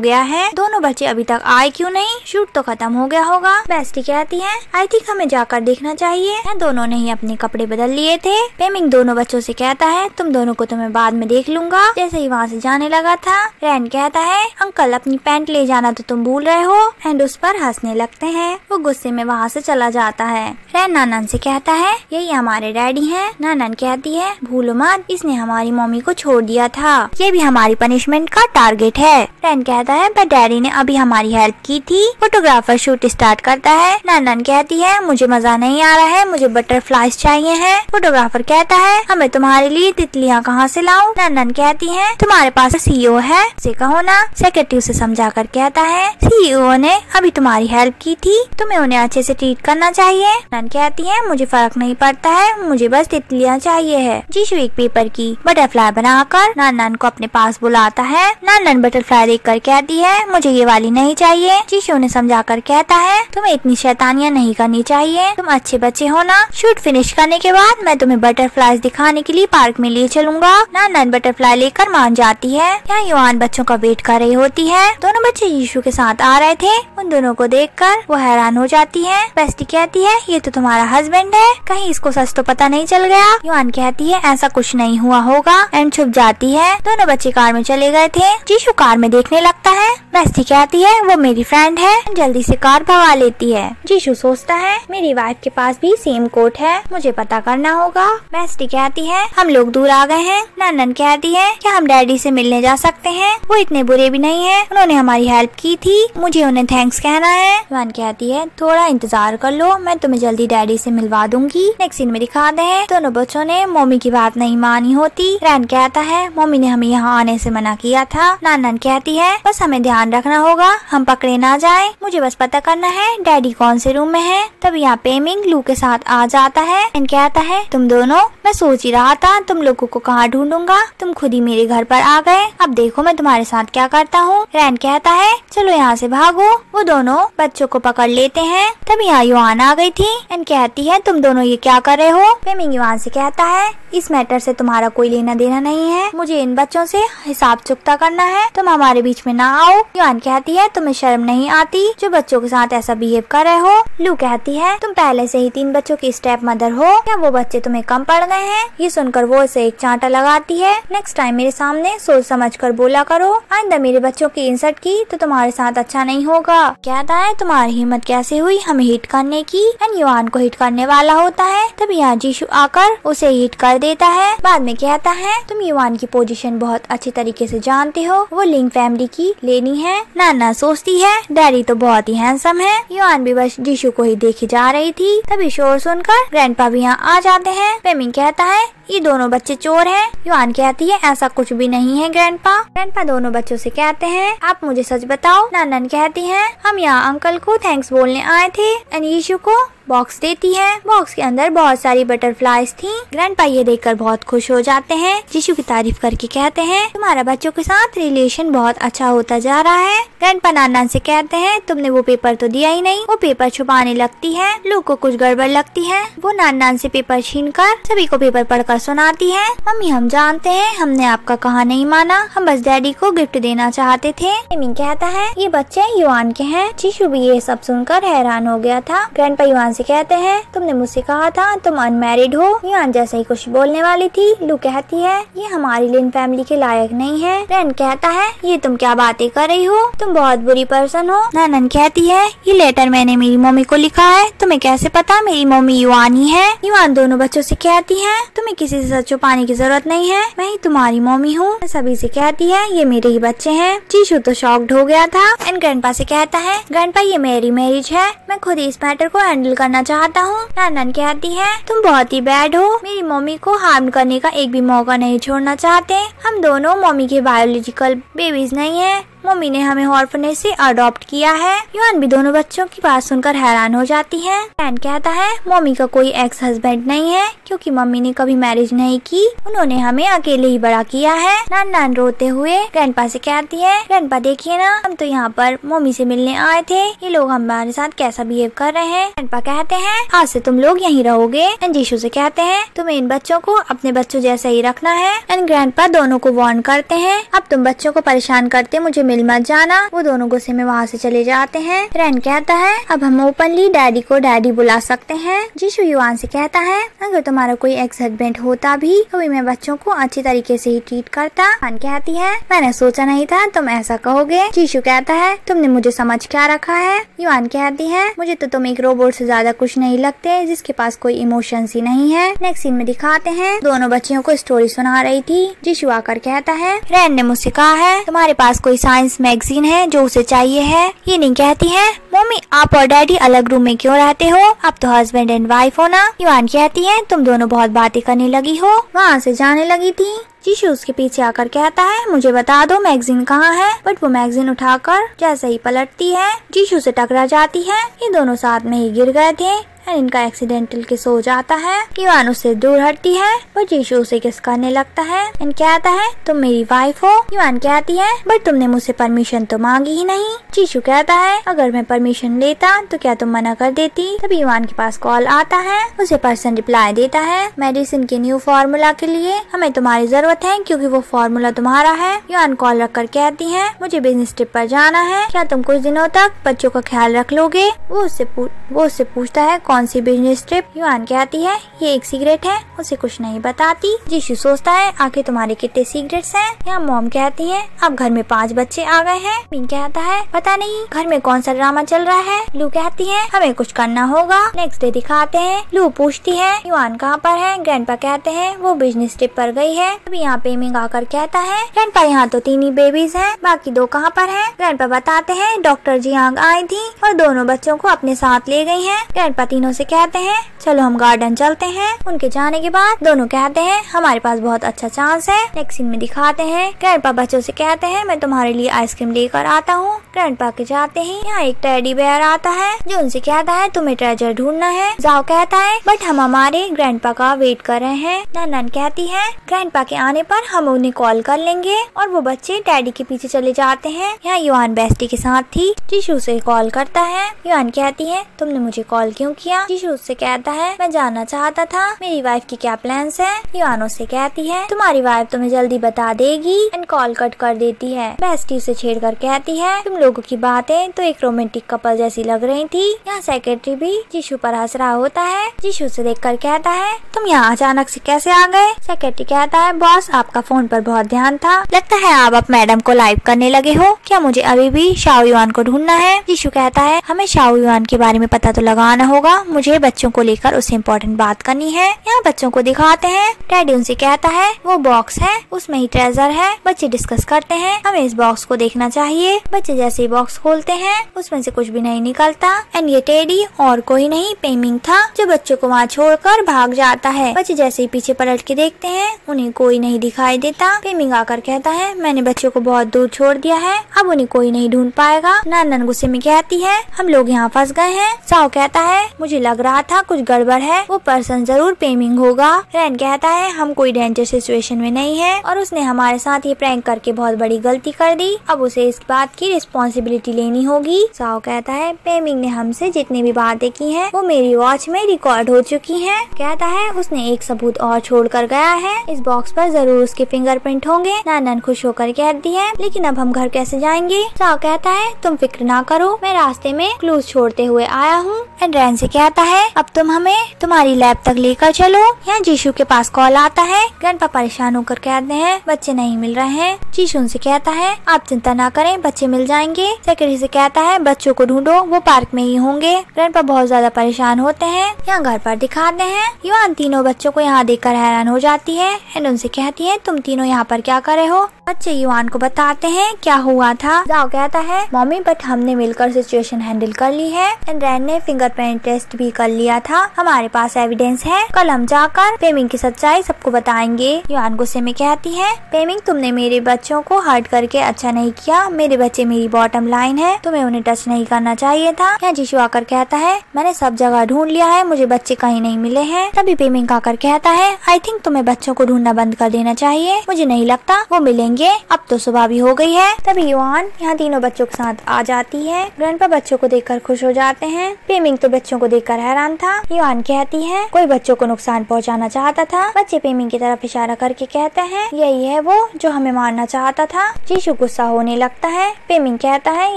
गया है, दोनों बच्चे अभी तक आए क्यों नहीं, शूट तो खत्म हो गया होगा। बेस्टी कहती है आई थिंक हमें जाकर देखना चाहिए। दोनों ने ही अपने कपड़े बदल लिए थे। पेमिंग दोनों बच्चों से कहता है तुम दोनों को तो मैं बाद में देख लूंगा। जैसे ही वहाँ से जाने लगा था रैन कहता है अंकल अपनी पैंट ले जाना तो तुम भूल रहे हो एंड उस पर हंसने लगते हैं। वो गुस्से में वहाँ से चला जाता है। रैन नानन से कहता है यही हमारे डैडी हैं। नानन कहती है भूलो मत इसने हमारी मम्मी को छोड़ दिया था, ये भी हमारी पनिशमेंट का टारगेट है। रैन कहता है पर डैडी ने अभी हमारी हेल्प की थी। फोटोग्राफर शूट स्टार्ट करता है। नानन कहती है मुझे मजा नहीं आ रहा है, मुझे बटरफ्लाइज चाहिए हैं। फोटोग्राफर कहता है हमें तुम्हारे लिए तितलियाँ कहाँ से लाऊं। नानन कहती है तुम्हारे पास सीईओ है, उसे कहो ना। सेक्रेटरी उसे समझा कर कहता है सीईओ ने अभी तुम्हारी हेल्प की थी, तुम्हें उन्हें अच्छे से ट्रीट करना चाहिए। नानन कहती है मुझे फर्क नहीं पड़ता है, मुझे बस तितलियाँ चाहिए है। जीशु एक पेपर की बटरफ्लाई बनाकर नानन को अपने पास बुलाता है। नानन बटरफ्लाई देखकर कहती है मुझे ये वाली नहीं चाहिए। जीशु ने समझा कर कहता है तुम्हें इतनी शैतानियाँ नहीं करनी चाहिए, तुम अच्छे बच्चे हो ना। शूट फिनिश करने के बाद मैं तुम्हें बटरफ्लाईज दिखाने के लिए पार्क में ले चलूंगा। नानन बटरफ्लाई लेकर मान जाती है। यहाँ युआन बच्चों का वेट कर रही होती है। दोनों बच्चे यीशु के साथ आ रहे थे। उन दोनों को देखकर वो हैरान हो जाती है। बेस्टी कहती है ये तो तुम्हारा हस्बैंड है, कहीं इसको सच तो पता नहीं चल गया। युआन कहती है ऐसा कुछ नहीं हुआ होगा एंड छुप जाती है। दोनों बच्चे कार में चले गए थे। यीशु कार में देखने लगता है। बेस्टी कहती है वो मेरी फ्रेंड है, जल्दी से कार भगा लेती है। जीशु सोचता है मेरी वाइफ के पास भी सेम कोट है, मुझे पता करना होगा। बेस्टी कहती है हम लोग दूर आ गए हैं। नानन कहती है क्या हम डैडी से मिलने जा सकते हैं, वो इतने बुरे भी नहीं है, उन्होंने हमारी हेल्प की थी, मुझे उन्हें थैंक्स कहना है। युआन कहती है थोड़ा इंतजार कर लो, मैं तुम्हें जल्दी डैडी से मिलवा दूंगी। नेक्स्ट सीन में दिखाते हैं दोनों बच्चों ने मम्मी की बात नहीं मानी होती। रैन कहता है मम्मी ने हमें यहाँ आने से मना किया था। नानन कहती है बस हमें ध्यान रखना होगा हम पकड़े ना जाए, मुझे बस पता करना है डैडी कौन से रूम में है। तब यहाँ पेमिंग लू के साथ आ जाता है एंड कहता है तुम दोनों, मैं सोच ही रहा था तुम लोगों को कहाँ ढूंढूंगा, तुम खुद ही मेरे घर पर आ गए, अब देखो मैं तुम्हारे साथ क्या करता हूँ। रैन कहता है चलो यहाँ से भागो। वो दोनों बच्चों को पकड़ लेते हैं। तब यहाँ युआन आ गई थी एंड कहती है तुम दोनों ये क्या कर रहे हो। पेमिंग युआन से कहता है इस मैटर से तुम्हारा कोई लेना देना नहीं है, मुझे इन बच्चों से हिसाब चुकता करना है, तुम हमारे बीच में ना आओ। युआन कहती है तुम्हें शर्म नहीं आती जो बच्चों के साथ ऐसा बिहेव कर रहे हो। लू कहती है तुम पहले से ही 3 बच्चों की स्टेप मदर हो, क्या वो बच्चे तुम्हें कम पड़ गए हैं? ये सुनकर वो उसे एक चांटा लगाती है। नेक्स्ट टाइम मेरे सामने सोच समझ कर बोला करो, आइंदा मेरे बच्चों की इंसल्ट की तो तुम्हारे साथ अच्छा नहीं होगा। कहता है तुम्हारी हिम्मत कैसे हुई हमें हिट करने की। एंड युआन को हिट करने वाला होता है, तभी यहाँ जीशु आकर उसे हिट कर देता है। बाद में कहता है तुम युआन की पोजीशन बहुत अच्छी तरीके से जानते हो, वो लिंग फैमिली की लेनी है। नाना सोचती है डैडी तो बहुत ही हैंडसम है। युआन भी बस जीशु को ही देखी जा रही थी, तभी शोर सुनकर ग्रैंडपा भी यहाँ आ जाते हैं। पेमिंग कहता है ये दोनों बच्चे चोर हैं। युआन कहती है ऐसा कुछ भी नहीं है ग्रैंडपा। ग्रैंडपा दोनों बच्चों से कहते हैं आप मुझे सच बताओ। नानन कहती है हम यहाँ अंकल को थैंक्स बोलने आए थे। एंड यीशु को बॉक्स देती है। बॉक्स के अंदर बहुत सारी बटरफ्लाईज थी। ग्रैंडपा ये देखकर बहुत खुश हो जाते हैं। जीशु की तारीफ करके कहते हैं तुम्हारा बच्चों के साथ रिलेशन बहुत अच्छा होता जा रहा है। ग्रैंडपा नाना से कहते हैं तुमने वो पेपर तो दिया ही नहीं। वो पेपर छुपाने लगती है। लू को कुछ गड़बड़ लगती है। वो नाना से पेपर छीनकर सभी को पेपर पढ़कर सुनाती है। मम्मी हम जानते हैं हमने आपका कहा नहीं माना, हम बस डैडी को गिफ्ट देना चाहते थे। मम्मी कहता है ये बच्चे युआन के हैं। जीशु भी ये सब सुनकर हैरान हो गया था। ग्रैंडपा युआन से कहते हैं तुमने मुझसे कहा था तुम अनमैरिड हो। युआन जैसे ही कुछ बोलने वाली थी, लू कहती है ये हमारी लिन फैमिली के लायक नहीं है। ग्रैंड कहता है ये तुम क्या बातें कर रही हो, तुम बहुत बुरी पर्सन हो। नानन कहती है ये लेटर मैंने मेरी मम्मी को लिखा है, तुम्हें कैसे पता मेरी मम्मी युआन ही है। युआन दोनों बच्चों से कहती है तुम्हें किसी से सच छुपाने की जरूरत नहीं है, मैं ही तुम्हारी मम्मी हूँ। सभी से कहती है ये मेरे ही बच्चे हैं। जीशु तो शॉक्ड हो गया था। एंड ग्रैंडपा से कहता है ग्रैंडपा ये मेरी मैरिज है, मैं खुद इस मैटर को हैंडल करना चाहता हूँ। नानन कहती है तुम बहुत ही बैड हो, मेरी मम्मी को हार्म करने का एक भी मौका नहीं छोड़ना चाहते। हम दोनों मम्मी के बायोलॉजिकल बेबीज नहीं है, मम्मी ने हमें ऑर्फनेज से अडॉप्ट किया है। युआन भी दोनों बच्चों की बात सुनकर हैरान हो जाती है। ग्रैंड कहता है मम्मी का कोई एक्स हस्बैंड नहीं है क्योंकि मम्मी ने कभी मैरिज नहीं की, उन्होंने हमें अकेले ही बड़ा किया है। नान रोते हुए ग्रैंडपा से कहती है ग्रैंडपा देखिए ना, हम तो यहाँ पर मम्मी से मिलने आए थे, ये लोग हमारे साथ कैसा बिहेव कर रहे हैं। ग्रैंडपा कहते हैं आज से तुम लोग यहीं रहोगे। एंड जीशु से कहते हैं तुम्हें इन बच्चों को अपने बच्चों जैसा ही रखना है। एंड ग्रैंडपा दोनों को वार्न करते हैं अब तुम बच्चों को परेशान करते मुझे मिल मत जाना। वो दोनों गुस्से में वहाँ से चले जाते हैं। ग्रैंड कहता है अब हम ओपनली डैडी को डैडी बुला सकते हैं। जीशु युआन से कहता है अगर तुम्हारा कोई एक्स हस्बैंड होता भी तो भी मैं बच्चों को अच्छी तरीके से ही ट्रीट करता। युआन कहती है मैंने सोचा नहीं था तुम ऐसा कहोगे। जीशु कहता है तुमने मुझे समझ क्या रखा है। युआन कहती है मुझे तो तुम एक रोबोट से ज्यादा कुछ नहीं लगते जिसके पास कोई इमोशंस ही नहीं है। नेक्स्ट सीन में दिखाते हैं दोनों बच्चियों को स्टोरी सुना रही थी। जीशु आकर कहता है ग्रैंड ने मुझसे कहा है तुम्हारे पास कोई साइंस मैगजीन है जो उसे चाहिए है। ये नहीं कहती है मम्मी आप और डैडी अलग रूम में क्यों रहते हो, आप तो हस्बैंड एंड वाइफ हो ना। युआन कहती है तुम दोनों बहुत बातें करने लगी हो, वहाँ से जाने लगी थी। जीशु उसके पीछे आकर कहता है मुझे बता दो मैगजीन कहाँ है। बट वो मैगजीन उठाकर जैसे ही पलटती है जीशु से टकरा जाती है। ये दोनों साथ में ही गिर गए थे। इनका एक्सीडेंटल किस हो जाता है। युआन उससे दूर हटती है पर जीशु उसे किस करने लगता है। इन कहता है तुम मेरी वाइफ हो। युआन कहती है बट तुमने मुझसे परमिशन तो मांगी ही नहीं। जीशु कहता है अगर मैं परमिशन लेता तो क्या तुम मना कर देती। तभी युआन के पास कॉल आता है। उसे पर्सन रिप्लाई देता है मेडिसिन के न्यू फार्मूला के लिए हमें तुम्हारी जरूरत है क्योंकि वो फार्मूला तुम्हारा है। युआन कॉल रखकर कहती है मुझे बिजनेस ट्रिप पर जाना है, क्या तुम कुछ दिनों तक बच्चों का ख्याल रख लोगे। वो उससे पूछता है कौन सी बिजनेस ट्रिप। युआन कहती है ये एक सीक्रेट है, उसे कुछ नहीं बताती। जीशु सोचता है आखिर तुम्हारे कितने सीक्रेट्स हैं। यहाँ मॉम कहती है अब घर में 5 बच्चे आ गए हैं। मिन कहता है पता नहीं घर में कौन सा ड्रामा चल रहा है। लू कहती है हमें कुछ करना होगा। नेक्स्ट डे दिखाते हैं लू पूछती है युआन कहाँ पर है। ग्रैंडपा कहते हैं वो बिजनेस ट्रिप पर गई है। अभी यहाँ पेमिंग आकर कहता है ग्रैंडपा यहाँ तो 3 ही बेबीज हैं, बाकी 2 कहाँ पर हैं। ग्रैंडपा बताते हैं डॉक्टर जी यहाँ आई थी और दोनों बच्चों को अपने साथ ले गई हैं। ग्रैंडपा तीनों से कहते हैं चलो हम गार्डन चलते हैं। उनके जाने के बाद दोनों कहते हैं हमारे पास बहुत अच्छा चांस है। नेक्स्ट सीन में दिखाते हैं ग्रैंडपा बच्चों से कहते हैं मैं तुम्हारे लिए आइसक्रीम लेकर आता हूँ। ग्रैंडपा के जाते ही यहाँ एक टेडी बेयर आता है जो उनसे कहता है तुम्हें ट्रेजर ढूंढना है। जाओ कहता है बट हम हमारे ग्रैंडपा का वेट कर रहे हैं। नानन कहती है ग्रैंडपा के आने पर हम उन्हें कॉल कर लेंगे और वो बच्चे डैडी के पीछे चले जाते हैं। यहाँ युआन बेस्टी के साथ थी। जीशु से कॉल करता है। युआन कहती है तुमने मुझे कॉल क्यों किया। दिया। जीशू उससे कहता है मैं जानना चाहता था मेरी वाइफ की क्या प्लान्स है। युआन उससे कहती है तुम्हारी वाइफ तुम्हें जल्दी बता देगी एंड कॉल कट कर देती है। बेस्टी उसे छेड़ कर कहती है तुम लोगों की बातें तो एक रोमांटिक कपल जैसी लग रही थी। यहाँ सेक्रेटरी भी जीशू पर हंस रहा होता है। जीशू से देखकर कहता है तुम यहाँ अचानक से कैसे आ गए। सेक्रेटरी कहता है बॉस आपका फोन पर बहुत ध्यान था, लगता है आप अब मैडम को लाइव करने लगे हो। क्या मुझे अभी भी शाओ युआन को ढूंढना है। जीशू कहता है हमें शाओ युआन के बारे में पता तो लगाना होगा, मुझे बच्चों को लेकर उससे इम्पोर्टेंट बात करनी है। यहाँ बच्चों को दिखाते हैं। डैडी उनसे कहता है वो बॉक्स है उसमें ही ट्रेजर है। बच्चे डिस्कस करते हैं हमें इस बॉक्स को देखना चाहिए। बच्चे जैसे ही बॉक्स खोलते हैं उसमें से कुछ भी नहीं निकलता एंड ये टेडी और कोई नहीं पेमिंग था जो बच्चों को वहाँ छोड़कर भाग जाता है। बच्चे जैसे ही पीछे पलट के देखते हैं उन्हें कोई नहीं दिखाई देता। पेमिंग आकर कहता है मैंने बच्चों को बहुत दूर छोड़ दिया है, अब उन्हें कोई नहीं ढूंढ पाएगा। नानन गुस्से में कहती है हम लोग यहाँ फंस गए हैं। साओ कहता है मुझे लग रहा था कुछ गड़बड़ है, वो पर्सन जरूर पेमिंग होगा। रैन कहता है हम कोई डेंजर सिचुएशन में नहीं है और उसने हमारे साथ ये प्रैंक करके बहुत बड़ी गलती कर दी, अब उसे इस बात की रिस्पॉन्सिबिलिटी लेनी होगी। साओ कहता है पेमिंग ने हमसे जितनी भी बातें की हैं वो मेरी वॉच में रिकॉर्ड हो चुकी हैं। कहता है उसने एक सबूत और छोड़ कर गया है, इस बॉक्स पर जरूर उसके फिंगरप्रिंट होंगे। नानन खुश होकर कहती है लेकिन अब हम घर कैसे जाएंगे। साओ कहता है तुम फिक्र ना करो, मैं रास्ते में क्लूज छोड़ते हुए आया हूँ। एंड रैन से कहता है अब तुम हमें तुम्हारी लैब तक लेकर चलो। यहाँ जीशू के पास कॉल आता है। ग्रैंडपा परेशान होकर कहते हैं बच्चे नहीं मिल रहे हैं। जीशू उनसे कहता है आप चिंता ना करें बच्चे मिल जाएंगे। सेक्रेटरी से कहता है बच्चों को ढूंढो वो पार्क में ही होंगे। ग्रैंडपा बहुत ज्यादा परेशान होते हैं। यहाँ घर पर दिखाते हैं युआन तीनों बच्चों को यहाँ देखकर हैरान हो जाती है एंड उनसे कहती है तुम तीनों यहाँ पर क्या कर रहे हो। बच्चे युआन को बताते हैं क्या हुआ था। जाओ कहता है मम्मी बट हमने मिलकर सिचुएशन हैंडल कर ली है एंड रैन ने फिंगरप्रिंट टेस्ट भी कर लिया था, हमारे पास एविडेंस है, कल हम जाकर पेमिंग की सच्चाई सबको बताएंगे। युआन गुस्से में कहती है पेमिंग तुमने मेरे बच्चों को हर्ट करके अच्छा नहीं किया, मेरे बच्चे मेरी बॉटम लाइन है, तुम्हें उन्हें टच नहीं करना चाहिए था। यहाँ जीशू आकर कहता है मैंने सब जगह ढूंढ लिया है, मुझे बच्चे कहीं नहीं मिले हैं। तभी पेमिंग आकर कहता है आई थिंक तुम्हें बच्चों को ढूंढना बंद कर देना चाहिए, मुझे नहीं लगता वो मिलेंगे, अब तो सुबह भी हो गई है। तभी युआन यहाँ तीनों बच्चों के साथ आ जाती है। ग्रैंडपा बच्चों को देखकर खुश हो जाते हैं। पेमिंग तो बच्चों को देखकर हैरान था। युआन कहती है कोई बच्चों को नुकसान पहुँचाना चाहता था। बच्चे पेमिंग की तरफ इशारा करके कहते हैं यही है वो जो हमें मारना चाहता था। जीशू गुस्सा होने लगता है। पेमिंग कहता है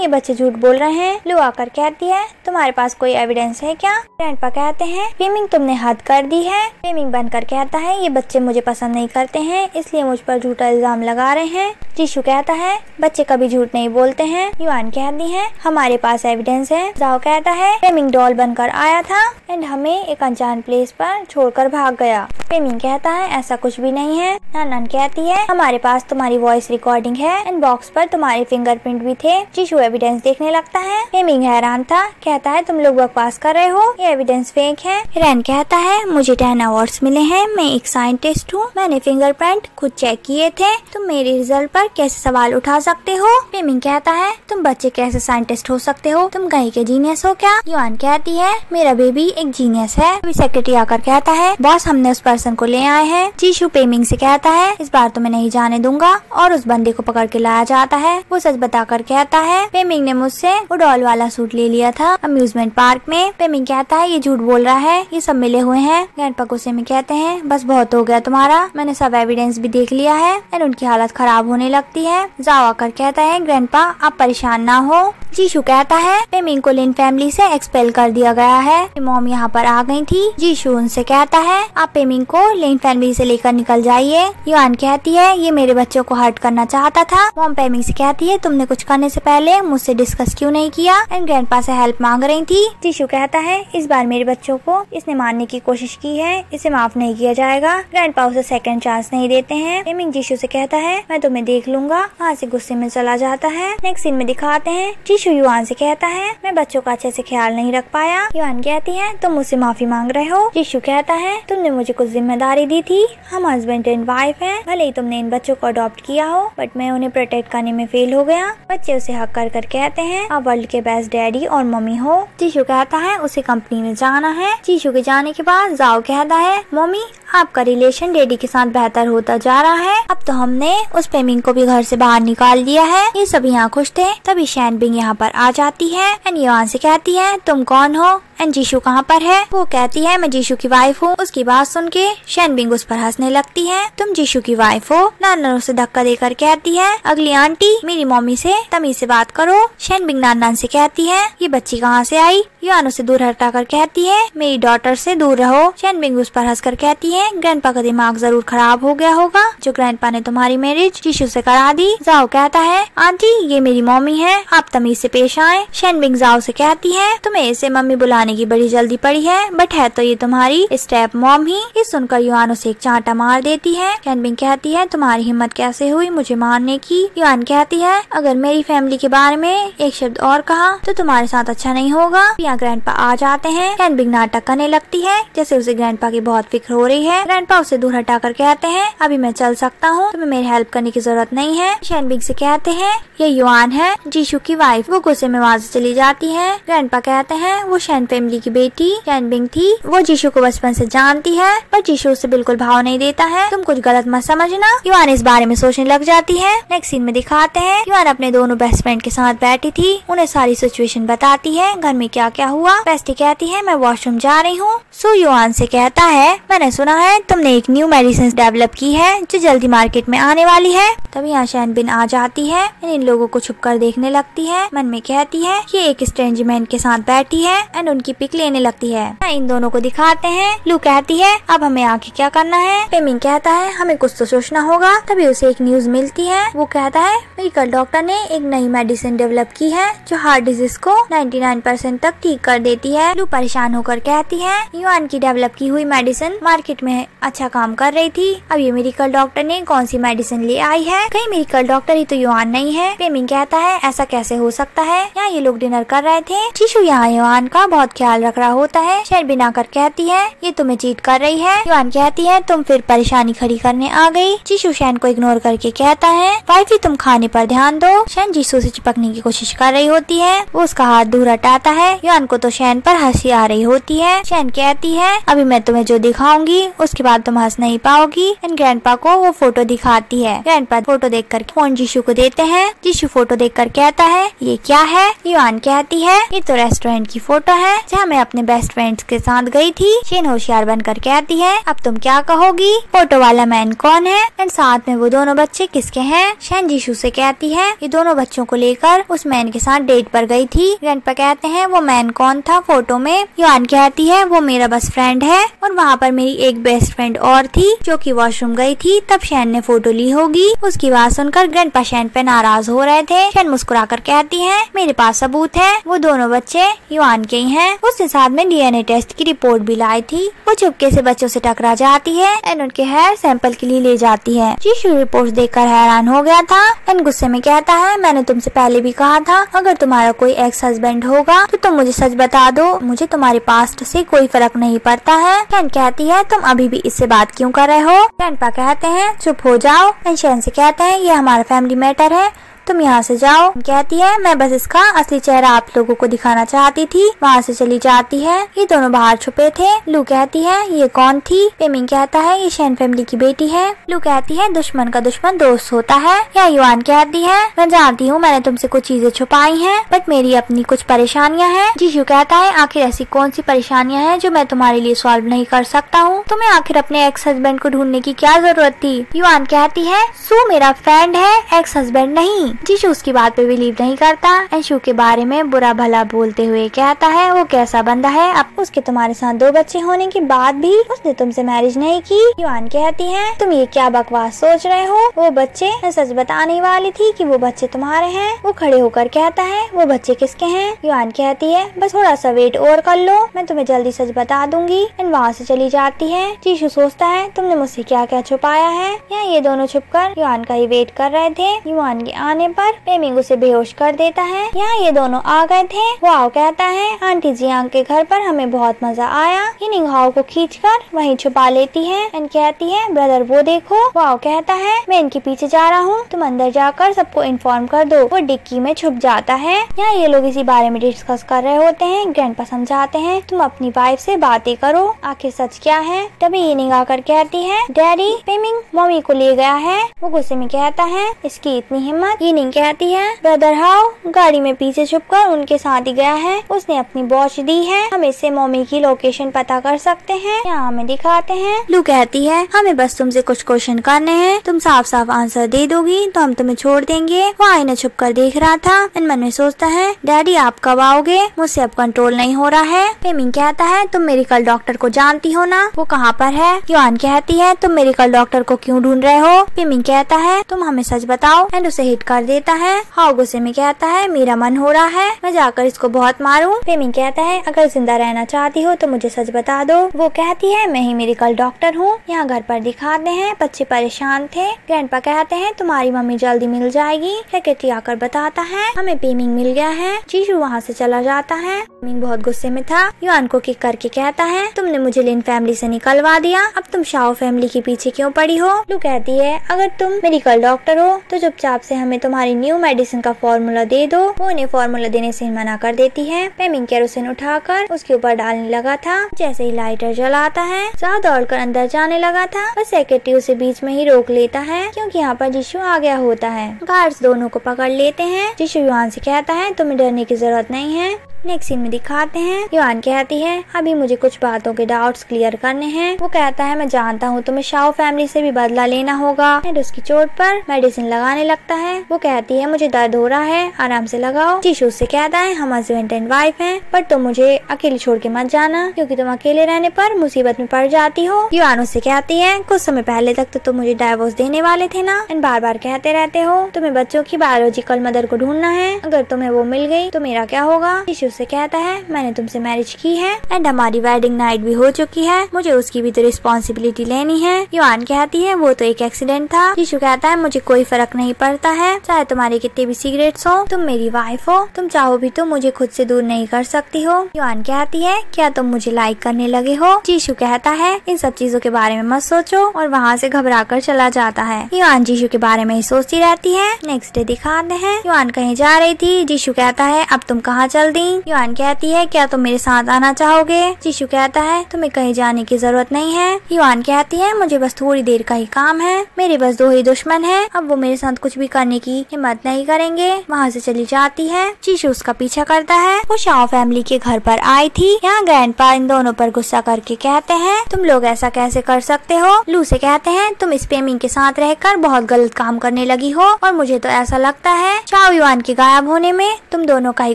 ये बच्चे झूठ बोल रहे हैं। लू आकर कहती है तुम्हारे पास कोई एविडेंस है क्या। ग्रैंडपा कहते हैं पेमिंग तुमने हद कर दी है। पेमिंग बनकर कहता है ये बच्चे मुझे पसंद नहीं करते हैं इसलिए मुझ पर झूठा इल्जाम लगा रहे हैं। जीशू कहता है बच्चे कभी झूठ नहीं बोलते हैं। युआन कहती है हमारे पास एविडेंस है। जाओ कहता है पेमिंग डॉल बनकर आया था एंड हमें एक अनजान प्लेस पर छोड़कर भाग गया। पेमिंग कहता है ऐसा कुछ भी नहीं है। नानन कहती है हमारे पास तुम्हारी वॉइस रिकॉर्डिंग है एंड बॉक्स पर तुम्हारे फिंगरप्रिंट भी थे। जीशू एविडेंस देखने लगता है। पेमिंग हैरान था, कहता है तुम लोग बकवास कर रहे हो, ये एविडेंस फेक है। रैन कहता है मुझे 10 अवार्ड्स मिले हैं, मैं एक साइंटिस्ट हूँ, मैंने फिंगरप्रिंट खुद चेक किए थे, तुम मेरे रिजल्ट पर कैसे सवाल उठा सकते हो। पेमिंग कहता है तुम बच्चे कैसे साइंटिस्ट हो सकते हो, तुम कहीं के जीनियस हो क्या। युआन कहती है मेरा बेबी एक जीनियस है। अभी सेक्रेटरी आकर कहता है बॉस हमने उस पर्सन को ले आए हैं। जीशू पेमिंग से कहता है इस बार तो मैं नहीं जाने दूंगा और उस बंदे को पकड़ के लाया जाता है। वो सच बताकर कहता है पेमिंग ने मुझसे वो डॉल वाला सूट ले लिया था अम्यूजमेंट पार्क में। पेमिंग कहता है ये झूठ बोल रहा है, ये सब मिले हुए हैं। ग्रैंडपा गुस्से में कहते हैं बस बहुत हो गया तुम्हारा, मैंने सब एविडेंस भी देख लिया है। एंड उनकी हालत खराब होने लगती है। जाओ आकर कहता है ग्रैंडपा आप परेशान ना हो। जीशू कहता है पेमिंग को लिन फैमिली से एक्सपेल कर दिया गया है, मॉम यहाँ पर आ गई थी। जीशू उनसे कहता है आप पेमिंग को लिन फैमिली से लेकर निकल जाइए। युआन कहती है ये मेरे बच्चों को हर्ट करना चाहता था। मॉम पेमिंग से कहती है तुमने कुछ करने से पहले मुझसे डिस्कस क्यों नहीं किया। एंड ग्रैंडपा से हेल्प मांग रही थी। जीशू कहता है इस बार मेरे बच्चों को इसने मारने की कोशिश की है, इसे माफ नहीं किया जाएगा। ग्रैंडपा उसे सेकंड चांस नहीं देते हैं। पेमिंग जीशू से कहता है मैं तुम्हें देख लूंगा, वहाँ से गुस्से में चला जाता है। नेक्स्ट सीन में दिखाते हैं जीशू युआन से कहता है मैं बच्चों का अच्छे से ख्याल नहीं रख पाया। युआन कहती है तुम मुझसे माफी मांग रहे हो। जीशू कहता है तुमने मुझे कुछ जिम्मेदारी दी थी, हम हस्बैंड एंड वाइफ हैं, भले ही तुमने इन बच्चों को अडॉप्ट किया हो बट मैं उन्हें प्रोटेक्ट करने में फेल हो गया। बच्चे उसे हक कर कर कहते हैं आप वर्ल्ड के बेस्ट डैडी और मम्मी हो। जीशू कहता है उसे कंपनी में जाना है। जीशू के जाने के बाद जाओ कहता है मम्मी आपका रिलेशन डैडी के साथ बेहतर होता जा रहा है, अब तो हमने उस पेमिंग को भी घर से बाहर निकाल दिया है। ये सभी यहाँ खुश थे। तभी शैन बिंग यहाँ पर आ जाती है एंड युआन से कहती है तुम कौन हो। एंड जीशू कहाँ पर है? वो कहती है मैं जीशू की वाइफ हूँ। उसकी बात सुन के शैनबिंग उस पर हंसने लगती है। तुम जीशू की वाइफ हो? नाना उसे धक्का देकर कहती है अगली आंटी मेरी मम्मी से तमीज से बात करो। शैनबिंग नाना से कहती है ये बच्ची कहाँ से आई? युआन उसे दूर हटाकर कहती है मेरी डॉटर से दूर रहो। शैनबिंग उस पर हंसकर कहती है ग्रैंडपा का दिमाग जरूर खराब हो गया होगा जो ग्रैंडपा ने तुम्हारी मैरिज जीशू से करा दी। जाओ कहता है आंटी ये मेरी मम्मी है, आप तमीज से पेश आए। शैनबिंग जाओ से कहती है तुम्हें इसे मम्मी बुलाने की बड़ी जल्दी पड़ी है, बट है तो ये तुम्हारी स्टेप मॉम ही। ये सुनकर युआन उसे एक चांटा मार देती है। शैनबिंग कहती है तुम्हारी हिम्मत कैसे हुई मुझे मारने की? युआन कहती है अगर मेरी फैमिली के बारे में एक शब्द और कहा तो तुम्हारे साथ अच्छा नहीं होगा। यहाँ ग्रैंडपा आ जाते हैं। शैनबिंग नाटक करने लगती है जैसे उसे ग्रैंडपा की बहुत फिक्र हो रही है। ग्रैंडपा उसे दूर हटाकर कहते हैं अभी मैं चल सकता हूँ, तुम्हें मेरी हेल्प करने की जरूरत नहीं है। शैनबिंग से कहते हैं ये युआन है जीशू की वाइफ। वो गुस्से में वहाँ से चली जाती है। ग्रैंडपा कहते हैं वो शैन फैमिली की बेटी शैनबिंग थी। वो जीशू को बचपन से जानती है पर जीशू उसे बिल्कुल भाव नहीं देता है। तुम कुछ गलत मत समझना। युआन इस बारे में सोचने लग जाती है। नेक्स्ट सीन में दिखाते हैं युआन अपने दोनों बेस्ट फ्रेंड के साथ बैठी थी। उन्हें सारी सिचुएशन बताती है घर में क्या क्या हुआ। बेस्टी कहती है मैं वॉशरूम जा रही हूँ। सो युआन से कहता है मैंने सुना है तुमने एक न्यू मेडिसिन डेवलप की है जो जल्दी मार्केट में आने वाली है। तभी यहाँ शैनबिन आ जाती है। इन लोगों को छुप कर देखने लगती है। मन में कहती है कि एक स्ट्रेंज मैन के साथ बैठी है एंड उनकी पिक लेने लगती है। इन दोनों को दिखाते हैं। लू कहती है अब हमें आगे क्या करना है? पेमिंग कहता है हमें कुछ तो सोचना होगा। तभी उसे एक न्यूज मिलती है। वो कहता है मेडिकल डॉक्टर ने एक नई मेडिसिन डेवलप की है जो हार्ट डिजीज को 99% तक ठीक कर देती है। लू परेशान होकर कहती है युआन की डेवलप की हुई मेडिसिन मार्केट में अच्छा काम कर रही थी, अब ये मेडिकल डॉक्टर ने कौन सी मेडिसिन ले आई है? कहीं मेडिकल डॉक्टर ही तो युआन नहीं है। पेमिंग कहता है ऐसा कैसे हो सकता है? यहाँ ये लोग डिनर कर रहे थे। जीशू यहाँ युआन का बहुत ख्याल रख रहा होता है। शैनबिन आकर कहती है ये तुम्हें चीट कर रही है। युआन कहती है तुम फिर परेशानी खड़ी करने आ गई। जीशू शैन को इग्नोर करके कहता है वाइफी तुम खाने पर ध्यान दो। शैन जीशू से चिपकने की कोशिश कर रही होती है। वो उसका हाथ दूर हटाता है। युआन को तो शैन पर हंसी आ रही होती है। शैन कहती है अभी मैं तुम्हें जो दिखाऊंगी उसके बाद तुम हंस नहीं पाओगी। एंड ग्रैंडपा को वो फोटो दिखाती है। ग्रैंडपा फोटो देखकर फोन जीशू को देते हैं। जीशू फोटो देखकर कहता है ये क्या है? युआन कहती है ये तो रेस्टोरेंट की फोटो है जहाँ मैं अपने बेस्ट फ्रेंड्स के साथ गई थी। शैन होशियार बनकर कहती है अब तुम क्या कहोगी? फोटो वाला मैन कौन है एंड साथ में वो दोनों बच्चे किसके हैं? शैन जीशू से कहती है ये दोनों बच्चों को लेकर उस मैन के साथ डेट पर गई थी। ग्रैंडपा कहते हैं वो मैन कौन था फोटो में? युआन कहती है वो मेरा बेस्ट फ्रेंड है और वहाँ पर मेरी एक बेस्ट फ्रेंड और थी जो कि वॉशरूम गई थी तब शैन ने फोटो ली होगी। उसकी बात सुनकर ग्रैंडपा शैन पे नाराज हो रहे थे। शैन मुस्कुराकर कहती है मेरे पास सबूत है, वो दोनों बच्चे युआन के ही हैं। उसके साथ में डीएनए टेस्ट की रिपोर्ट भी लाई थी। वो चुपके से बच्चों से टकरा जाती है एंड उनके हेयर सैंपल के लिए ले जाती है। जीशू रिपोर्ट देखकर हैरान हो गया था एंड गुस्से में कहता है मैंने तुमसे पहले भी कहा था अगर तुम्हारा कोई एक्स हस्बैंड होगा तो तुम मुझे सच बता दो, मुझे तुम्हारे पास्ट से कोई फर्क नहीं पड़ता है। शैन कहती है तुम अभी भी इससे बात क्यों कर रहे हो? ग्रैंडपा कहते हैं चुप हो जाओ। एंड शैन से कहते हैं ये हमारा फैमिली मैटर है, तुम यहाँ से जाओ। कहती है मैं बस इसका असली चेहरा आप लोगों को दिखाना चाहती थी। वहाँ से चली जाती है। ये दोनों बाहर छुपे थे। लू कहती है ये कौन थी? पेमिंग कहता है ये शैन फैमिली की बेटी है। लू कहती है दुश्मन का दुश्मन दोस्त होता है। या युआन कहती है मैं जानती हूँ मैंने तुमसे कुछ चीजें छुपाई हैं बट मेरी अपनी कुछ परेशानियाँ हैं। जीशू कहता है आखिर ऐसी कौन सी परेशानियाँ हैं जो मैं तुम्हारे लिए सॉल्व नहीं कर सकता हूँ? तुम्हें आखिर अपने एक्स हस्बैंड को ढूंढने की क्या जरूरत थी? युआन कहती है सू मेरा फ्रेंड है, एक्स हस्बैंड नहीं। जीशू उसकी बात पे बिलीव नहीं करता। शू के बारे में बुरा भला बोलते हुए कहता है वो कैसा बंदा है, अब उसके तुम्हारे साथ 2 बच्चे होने के बाद भी उसने तुमसे मैरिज नहीं की। युआन कहती है तुम ये क्या बकवास सोच रहे हो? वो बच्चे, मैं सच बताने वाली थी कि वो बच्चे तुम्हारे हैं। वो खड़े होकर कहता है वो बच्चे किसके हैं? युआन कहती है बस थोड़ा सा वेट और कर लो, मैं तुम्हें जल्दी सच बता दूंगी। एंड वहाँ से चली जाती है। जीशू सोचता है तुमने मुझसे क्या क्या छुपाया है। यहाँ ये दोनों छुपकर युआन का ही वेट कर रहे थे। युआन के आने पर पेमिंग उसे बेहोश कर देता है। यहाँ ये दोनों आ गए थे। वाओ कहता है आंटी जियांग के घर पर हमें बहुत मजा आया। ये हाओ को खींचकर वहीं छुपा लेती है एंड कहती है ब्रदर वो देखो। वाओ कहता है मैं इनके पीछे जा रहा हूँ, तुम अंदर जाकर सबको इन्फॉर्म कर दो। वो डिक्की में छुप जाता है। यहाँ ये लोग इसी बारे में डिस्कस कर रहे होते हैं। ग्रैंडपा समझाते हैं तुम अपनी वाइफ से बातें करो, आखिर सच क्या है। तभी ये आकर कहती है डैडी पेमिंग मम्मी को ले गया है। वो गुस्से में कहता है इसकी इतनी हिम्मत, ये पेमिंग कहती है ब्रदर हाउ गाड़ी में पीछे छुपकर उनके साथ ही गया है, उसने अपनी वॉच दी है, हम इससे मम्मी की लोकेशन पता कर सकते हैं, यहाँ हमें दिखाते हैं। लू कहती है हमें बस तुमसे कुछ क्वेश्चन करने हैं, तुम साफ साफ आंसर दे दोगी तो हम तुम्हें छोड़ देंगे। वो आईना छुप कर देख रहा था, मन में सोचता है डैडी आप कब आओगे, मुझसे अब कंट्रोल नहीं हो रहा है। पेमिंग कहता है तुम मेडिकल डॉक्टर को जानती हो ना, वो कहाँ पर है। युआन कहती है तुम मेडिकल डॉक्टर को क्यों ढूंढ रहे हो। पेमिंग कहता है तुम हमें सच बताओ एंड उसे हिट कर देता है। हाउ गुस्से में कहता है मेरा मन हो रहा है मैं जाकर इसको बहुत मारूं। पेमिंग कहता है अगर जिंदा रहना चाहती हो तो मुझे सच बता दो। वो कहती है मैं ही मेडिकल डॉक्टर हूँ। यहाँ घर पर दिखाते हैं बच्चे परेशान थे। ग्रैंडपा कहते हैं तुम्हारी मम्मी जल्दी मिल जाएगी। सेक्रेटरी आकर बताता है हमें पेमिंग मिल गया है। जीशु वहाँ से चला जाता है। पेमिंग बहुत गुस्से में था। युआन को किक करके कहता है तुमने मुझे लिन फैमिली से निकलवा दिया, अब तुम शाओ फैमिली के पीछे क्यों पड़ी हो। लू कहती है अगर तुम मेडिकल डॉक्टर हो तो चुपचाप से हमें तुम्हारी न्यू मेडिसिन का फॉर्मूला दे दो। वो उन्हें फॉर्मूला देने से मना कर देती है। पेमिंग केरोसिन उठाकर उसके ऊपर डालने लगा था। जैसे ही लाइटर जलाता है साथ दौड़कर अंदर जाने लगा था और सेक्रेटरी उसे बीच में ही रोक लेता है क्योंकि यहाँ पर जीशु आ गया होता है। गार्ड्स दोनों को पकड़ लेते हैं। जीशु युआन से कहता है तुम्हें डरने की जरूरत नहीं है। नेक्स्ट सीन में दिखाते हैं युआन कहती है अभी मुझे कुछ बातों के डाउट्स क्लियर करने हैं। वो कहता है मैं जानता हूँ तुम्हें शाओ फैमिली से भी बदला लेना होगा। एंड उसकी चोट पर मेडिसिन लगाने लगता है। वो कहती है मुझे दर्द हो रहा है आराम से लगाओ। जीशु से कहता है हम हस्बैंड एंड वाइफ हैं पर तुम मुझे अकेले छोड़ के मत जाना क्योंकि तुम अकेले रहने पर मुसीबत में पड़ जाती हो। युआन उससे कहती है कुछ समय पहले तक तो तुम मुझे डाइवोर्स देने वाले थे ना, एंड बार बार कहते रहते हो तुम्हें बच्चों की बायोलॉजिकल मदर को ढूंढना है, अगर तुम्हें वो मिल गई तो मेरा क्या होगा। से कहता है मैंने तुमसे मैरिज की है एंड हमारी वेडिंग नाइट भी हो चुकी है, मुझे उसकी भी तो रिस्पॉन्सिबिलिटी लेनी है। युआन कहती है वो तो एक एक्सीडेंट था। जीशु कहता है मुझे कोई फर्क नहीं पड़ता है चाहे तुम्हारे कितने भी सीक्रेट्स हो, तुम मेरी वाइफ हो, तुम चाहो भी तो मुझे खुद से दूर नहीं कर सकती हो। युआन कहती है क्या तुम मुझे लाइक करने लगे हो। जीशु कहता है इन सब चीजों के बारे में मत सोचो और वहाँ से घबरा कर चला जाता है। युआन जीशु के बारे में ही सोचती रहती है। नेक्स्ट डे दिखाते हैं युआन कहीं जा रही थी। जीशु कहता है अब तुम कहाँ चल दी। युआन कहती है क्या तुम मेरे साथ आना चाहोगे। जीशु कहता है तुम्हें कहीं जाने की जरूरत नहीं है। युआन कहती है मुझे बस थोड़ी देर का ही काम है, मेरे बस दो ही दुश्मन है, अब वो मेरे साथ कुछ भी करने की हिम्मत नहीं करेंगे। वहाँ से चली जाती है। जीशु उसका पीछा करता है। वो शाओ फैमिली के घर पर आई थी। यहाँ ग्रैंडपा इन दोनों पर गुस्सा करके कहते हैं तुम लोग ऐसा कैसे कर सकते हो। लू से कहते हैं तुम इस पेमिंग के साथ रहकर बहुत गलत काम करने लगी हो और मुझे तो ऐसा लगता है शाओ युआन के गायब होने में तुम दोनों का ही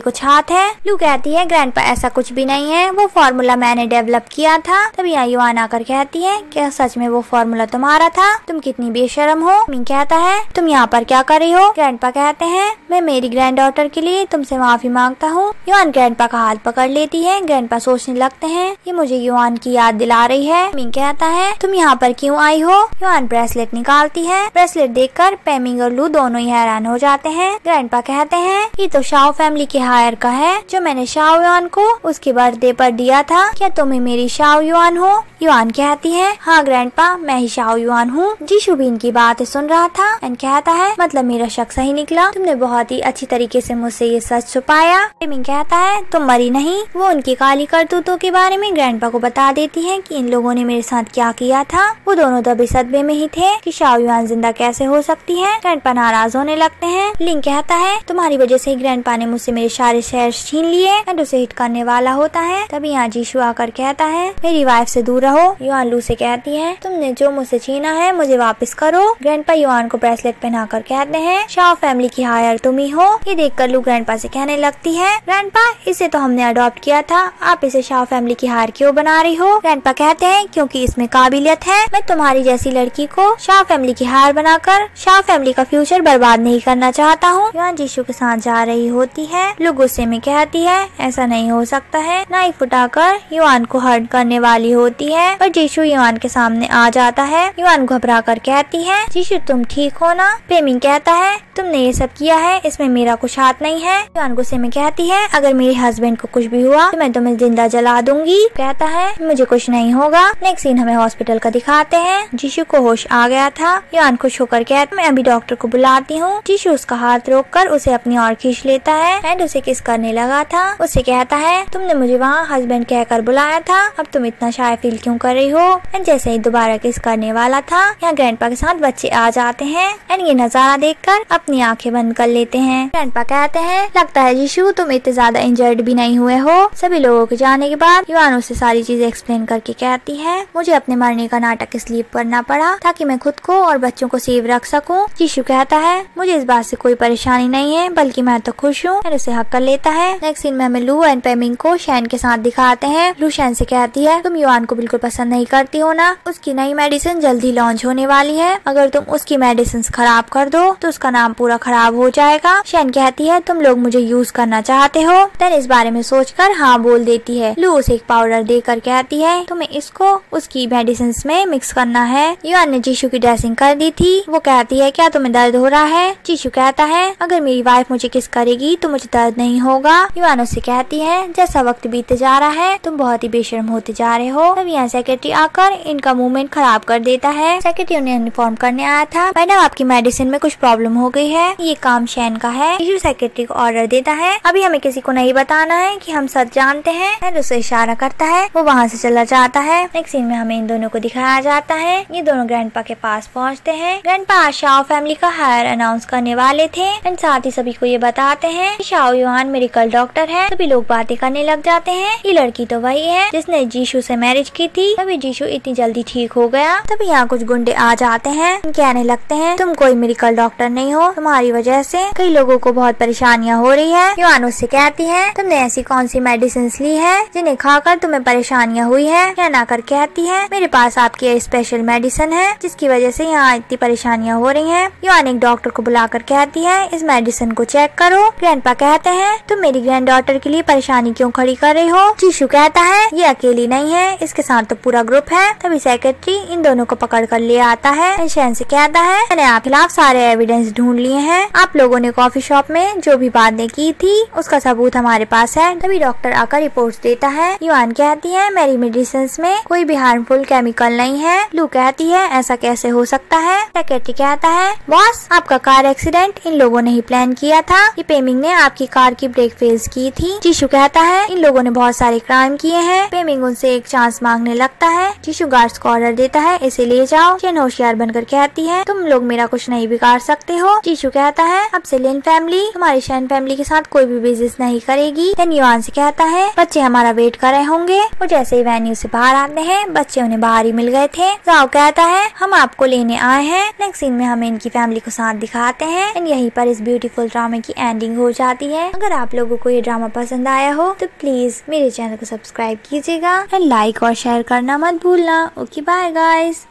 कुछ हाथ है। लू कहती है ग्रैंडपा ऐसा कुछ भी नहीं है, वो फॉर्मूला मैंने डेवलप किया था। तब यहाँ युआन आकर कहती है क्या सच में वो फॉर्मूला तुम्हारा था, तुम कितनी बेशरम हो। मिंग कहता है तुम यहाँ पर क्या कर रही हो। ग्रैंडपा कहते हैं मैं मेरी ग्रैंड डॉटर के लिए तुमसे माफी मांगता हूँ। युआन ग्रैंडपा का हाथ पकड़ लेती है। ग्रैंडपा सोचने लगते हैं ये मुझे युआन की याद दिला रही है। मिंग कहता है तुम यहाँ पर क्यों आई हो। युआन ब्रेसलेट निकालती है। ब्रेसलेट देखकर पेमिंग और लू दोनों ही हैरान हो जाते हैं। ग्रैंडपा कहते हैं ये तो शाओ फैमिली के हायर का है जो मैंने शाओ युआन को उसके बर्थडे पर दिया था, क्या तुम ही मेरी शाओ युआन हो। युआन कहती है हाँ ग्रैंडपा मैं ही शाओ युआन हूँ। जीशु भी इनकी बात सुन रहा था एंड कहता है मतलब मेरा शक सही निकला, तुमने बहुत ही अच्छी तरीके से मुझसे ये सच छुपाया। पेमिंग कहता है तुम मरी नहीं। वो उनकी काली करतूतों के बारे में ग्रैंडपा को बता देती है कि इन लोगों ने मेरे साथ क्या किया था। वो दोनों तभी सदमे में ही थे कि शाओ युआन जिंदा कैसे हो सकती है। ग्रैंडपा नाराज होने लगते हैं। लिंग कहता है तुम्हारी वजह से ग्रैंडपा ने मुझसे मेरे सारे शेयर्स छीन लिए एंड उसे हिट करने वाला होता है। तभी यहाँ जीशु आकर कहता है मेरी वाइफ से दूर रहो। युआन लू से कहती है तुमने जो मुझसे छीना है मुझे वापस करो। ग्रैंडपा युआन को ब्रेसलेट पहनाकर कहते हैं शाओ फैमिली की हायर तुम ही हो। ये देखकर लू ग्रैंडपा से कहने लगती है ग्रैंडपा इसे तो हमने अडॉप्ट किया था, आप इसे शाओ फैमिली की हायर क्यों बना रही हो। ग्रैंडपा कहते हैं क्योंकि इसमें काबिलियत है, मैं तुम्हारी जैसी लड़की को शाओ फैमिली की हायर बनाकर शाओ फैमिली का फ्यूचर बर्बाद नहीं करना चाहता हूँ। युआन जीशु के साथ जा रही होती है। लू गुस्से में कहती है ऐसा नहीं हो सकता है। नाइफ उठाकर युआन को हर्ट करने वाली होती है पर जीशु युआन के सामने आ जाता है। युआन घबरा कर कहती है जीशु तुम ठीक हो ना। पेमिंग कहता है तुमने ये सब किया है, इसमें मेरा कुछ हाथ नहीं है। युआन गुस्से में कहती है अगर मेरे हस्बैंड को कुछ भी हुआ तो मैं तुम्हें जिंदा जला दूंगी। कहता है मुझे कुछ नहीं होगा। नेक्स्ट सीन हमें हॉस्पिटल का दिखाते हैं। जीशु को होश आ गया था। युआन खुश होकर कहता मैं अभी डॉक्टर को बुलाती हूँ। जीशु उसका हाथ रोककर उसे अपनी ओर खींच लेता है एंड उसे किस करने लगा था। उसे कहता है तुमने मुझे वहाँ हस्बैंड कहकर बुलाया था, अब तुम इतना शाय फील क्यों कर रही हो। एंड जैसे ही दोबारा किस करने वाला था यहाँ ग्रैंडपा के साथ बच्चे आ जाते हैं एंड ये नजारा देखकर अपनी आंखें बंद कर लेते हैं। ग्रैंडपा कहते हैं लगता है जीशु तुम इतने ज्यादा इंजर्ड भी नहीं हुए हो। सभी लोगों के जाने के बाद युआन उसे सारी चीजें एक्सप्लेन करके कहती है मुझे अपने मरने का नाटक इसलिए करना पड़ा ताकि मैं खुद को और बच्चों को सेव रख सकूं। जीशु कहता है मुझे इस बात से कोई परेशानी नहीं है बल्कि मैं तो खुश हूँ। उसे हक कर लेता है। नेक्स्ट सीन में हमें लू एंड पेमिंग को शैन के साथ दिखाते हैं। लू शैन से कहती है तुम युआन को बिल्कुल पसंद नहीं करती हो ना, उसकी नई मेडिसिन जल्दी लॉन्च होने वाली है, अगर तुम उसकी मेडिसिन खराब कर दो तो उसका नाम पूरा खराब हो जाएगा। शैन कहती है तुम लोग मुझे यूज करना चाहते हो। देन इस बारे में सोचकर हाँ बोल देती है। लू उसे एक पाउडर देकर कहती है तुम्हें इसको उसकी मेडिसिन में मिक्स करना है। युआन ने जीशु की ड्रेसिंग कर दी थी। वो कहती है क्या तुम्हें दर्द हो रहा है? जीशु कहता है अगर मेरी वाइफ मुझे किस करेगी तो मुझे दर्द नहीं होगा। युआन उससे कहती है जैसा वक्त बीतते जा रहा है तुम बहुत ही बेशर्म होते जा रहे हो। तब यहाँ सेक्रेटरी आकर इनका मूवमेंट खराब कर देता है। सेक्रेटरी उन्हें इन्फॉर्म करने आया था मैडम आपकी मेडिसिन में कुछ प्रॉब्लम हो गई है, ये काम शैन का है। जीशु सेक्रेटरी को ऑर्डर देता है अभी हमें किसी को नहीं बताना है कि हम सच जानते हैं। उसे इशारा करता है वो वहाँ से चला जाता है। नेक्स्ट सीन में हमें इन दोनों को दिखाया जाता है। ये दोनों ग्रैंडपा के पास पहुँचते हैं। ग्रैंडपा आज शाओ फैमिली का हायर अनाउंस करने वाले थे एंड साथ ही सभी को ये बताते हैं शाओ युआन मेडिकल डॉक्टर है। सभी लोग बातें करने लग जाते हैं ये लड़की तो वही है जिसने जीशु से मैरिज की थी। तभी जीशु इतनी जल्दी ठीक हो गया। तभी यहाँ कुछ गुंडे आ जाते हैं, कहने लगते हैं तुम कोई मेडिकल डॉक्टर नहीं हो, तुम्हारी वजह से कई लोगों को बहुत परेशानियाँ हो रही है। युआन उससे कहती है तुमने ऐसी कौन सी मेडिसिन ली है जिन्हें खाकर तुम्हें परेशानियाँ हुई है? कहना कर कहती है मेरे पास आपकी स्पेशल मेडिसिन है जिसकी वजह से यहाँ इतनी परेशानियाँ हो रही हैं। युआन एक डॉक्टर को बुलाकर कहती है इस मेडिसिन को चेक करो। ग्रैंडपा कहते हैं तुम मेरी ग्रैंड डॉटर के लिए परेशानी क्यों खड़ी कर रही हो? जीशु कहता है ये अकेली नहीं है, इसके साथ तो पूरा ग्रुप है। तभी सेक्रेटरी इन दोनों को पकड़ कर ले आता है। शैन से कहता है मैंने आपके खिलाफ सारे एविडेंस ढूंढ लिए हैं, आप लोगों ने कॉफी शॉप में जो भी बातें की थी उसका सबूत हमारे पास है। तभी डॉक्टर आकर रिपोर्ट देता है। युआन कहती है मेरी मेडिसिन में कोई भी हार्मफुल केमिकल नहीं है। लू कहती है ऐसा कैसे हो सकता है? सेक्रेटरी कहता है बॉस आपका कार एक्सीडेंट इन लोगों ने ही प्लान किया था, ये पेमिंग ने आपकी कार की ब्रेक फेल की थी। जीशु कहता है इन लोगों ने बहुत सारे क्राइम किए हैं। पेमिंग उनसे एक चांस मांगने लगता है। जीशु गार्ड्स को ऑर्डर देता है इसे ले जाओ। शैन होशियार बनकर कहती है तुम लोग मेरा कुछ नहीं बिगाड़ सकते हो। जीशु कहता है अब से लिन फैमिली तुम्हारी शैन फैमिली के साथ कोई भी बिजनेस नहीं करेगी। देन युआन से कहता है बच्चे हमारा वेट कर रहे होंगे। और जैसे ही वेन्यू से बाहर आते हैं बच्चे उन्हें बाहर ही मिल गए थे। जाओ कहता है हम आपको लेने आए हैं। नेक्स्ट सीन में हमें इनकी फैमिली को साथ दिखाते हैं एंड यहीं पर इस ब्यूटीफुल ड्रामे की एंडिंग हो जाती है। अगर आप लोगों को ये ड्रामा पसंद आया हो तो प्लीज मेरे चैनल को सब्सक्राइब कीजिएगा एंड लाइक और शेयर करना मत भूलना। Okay bye guys.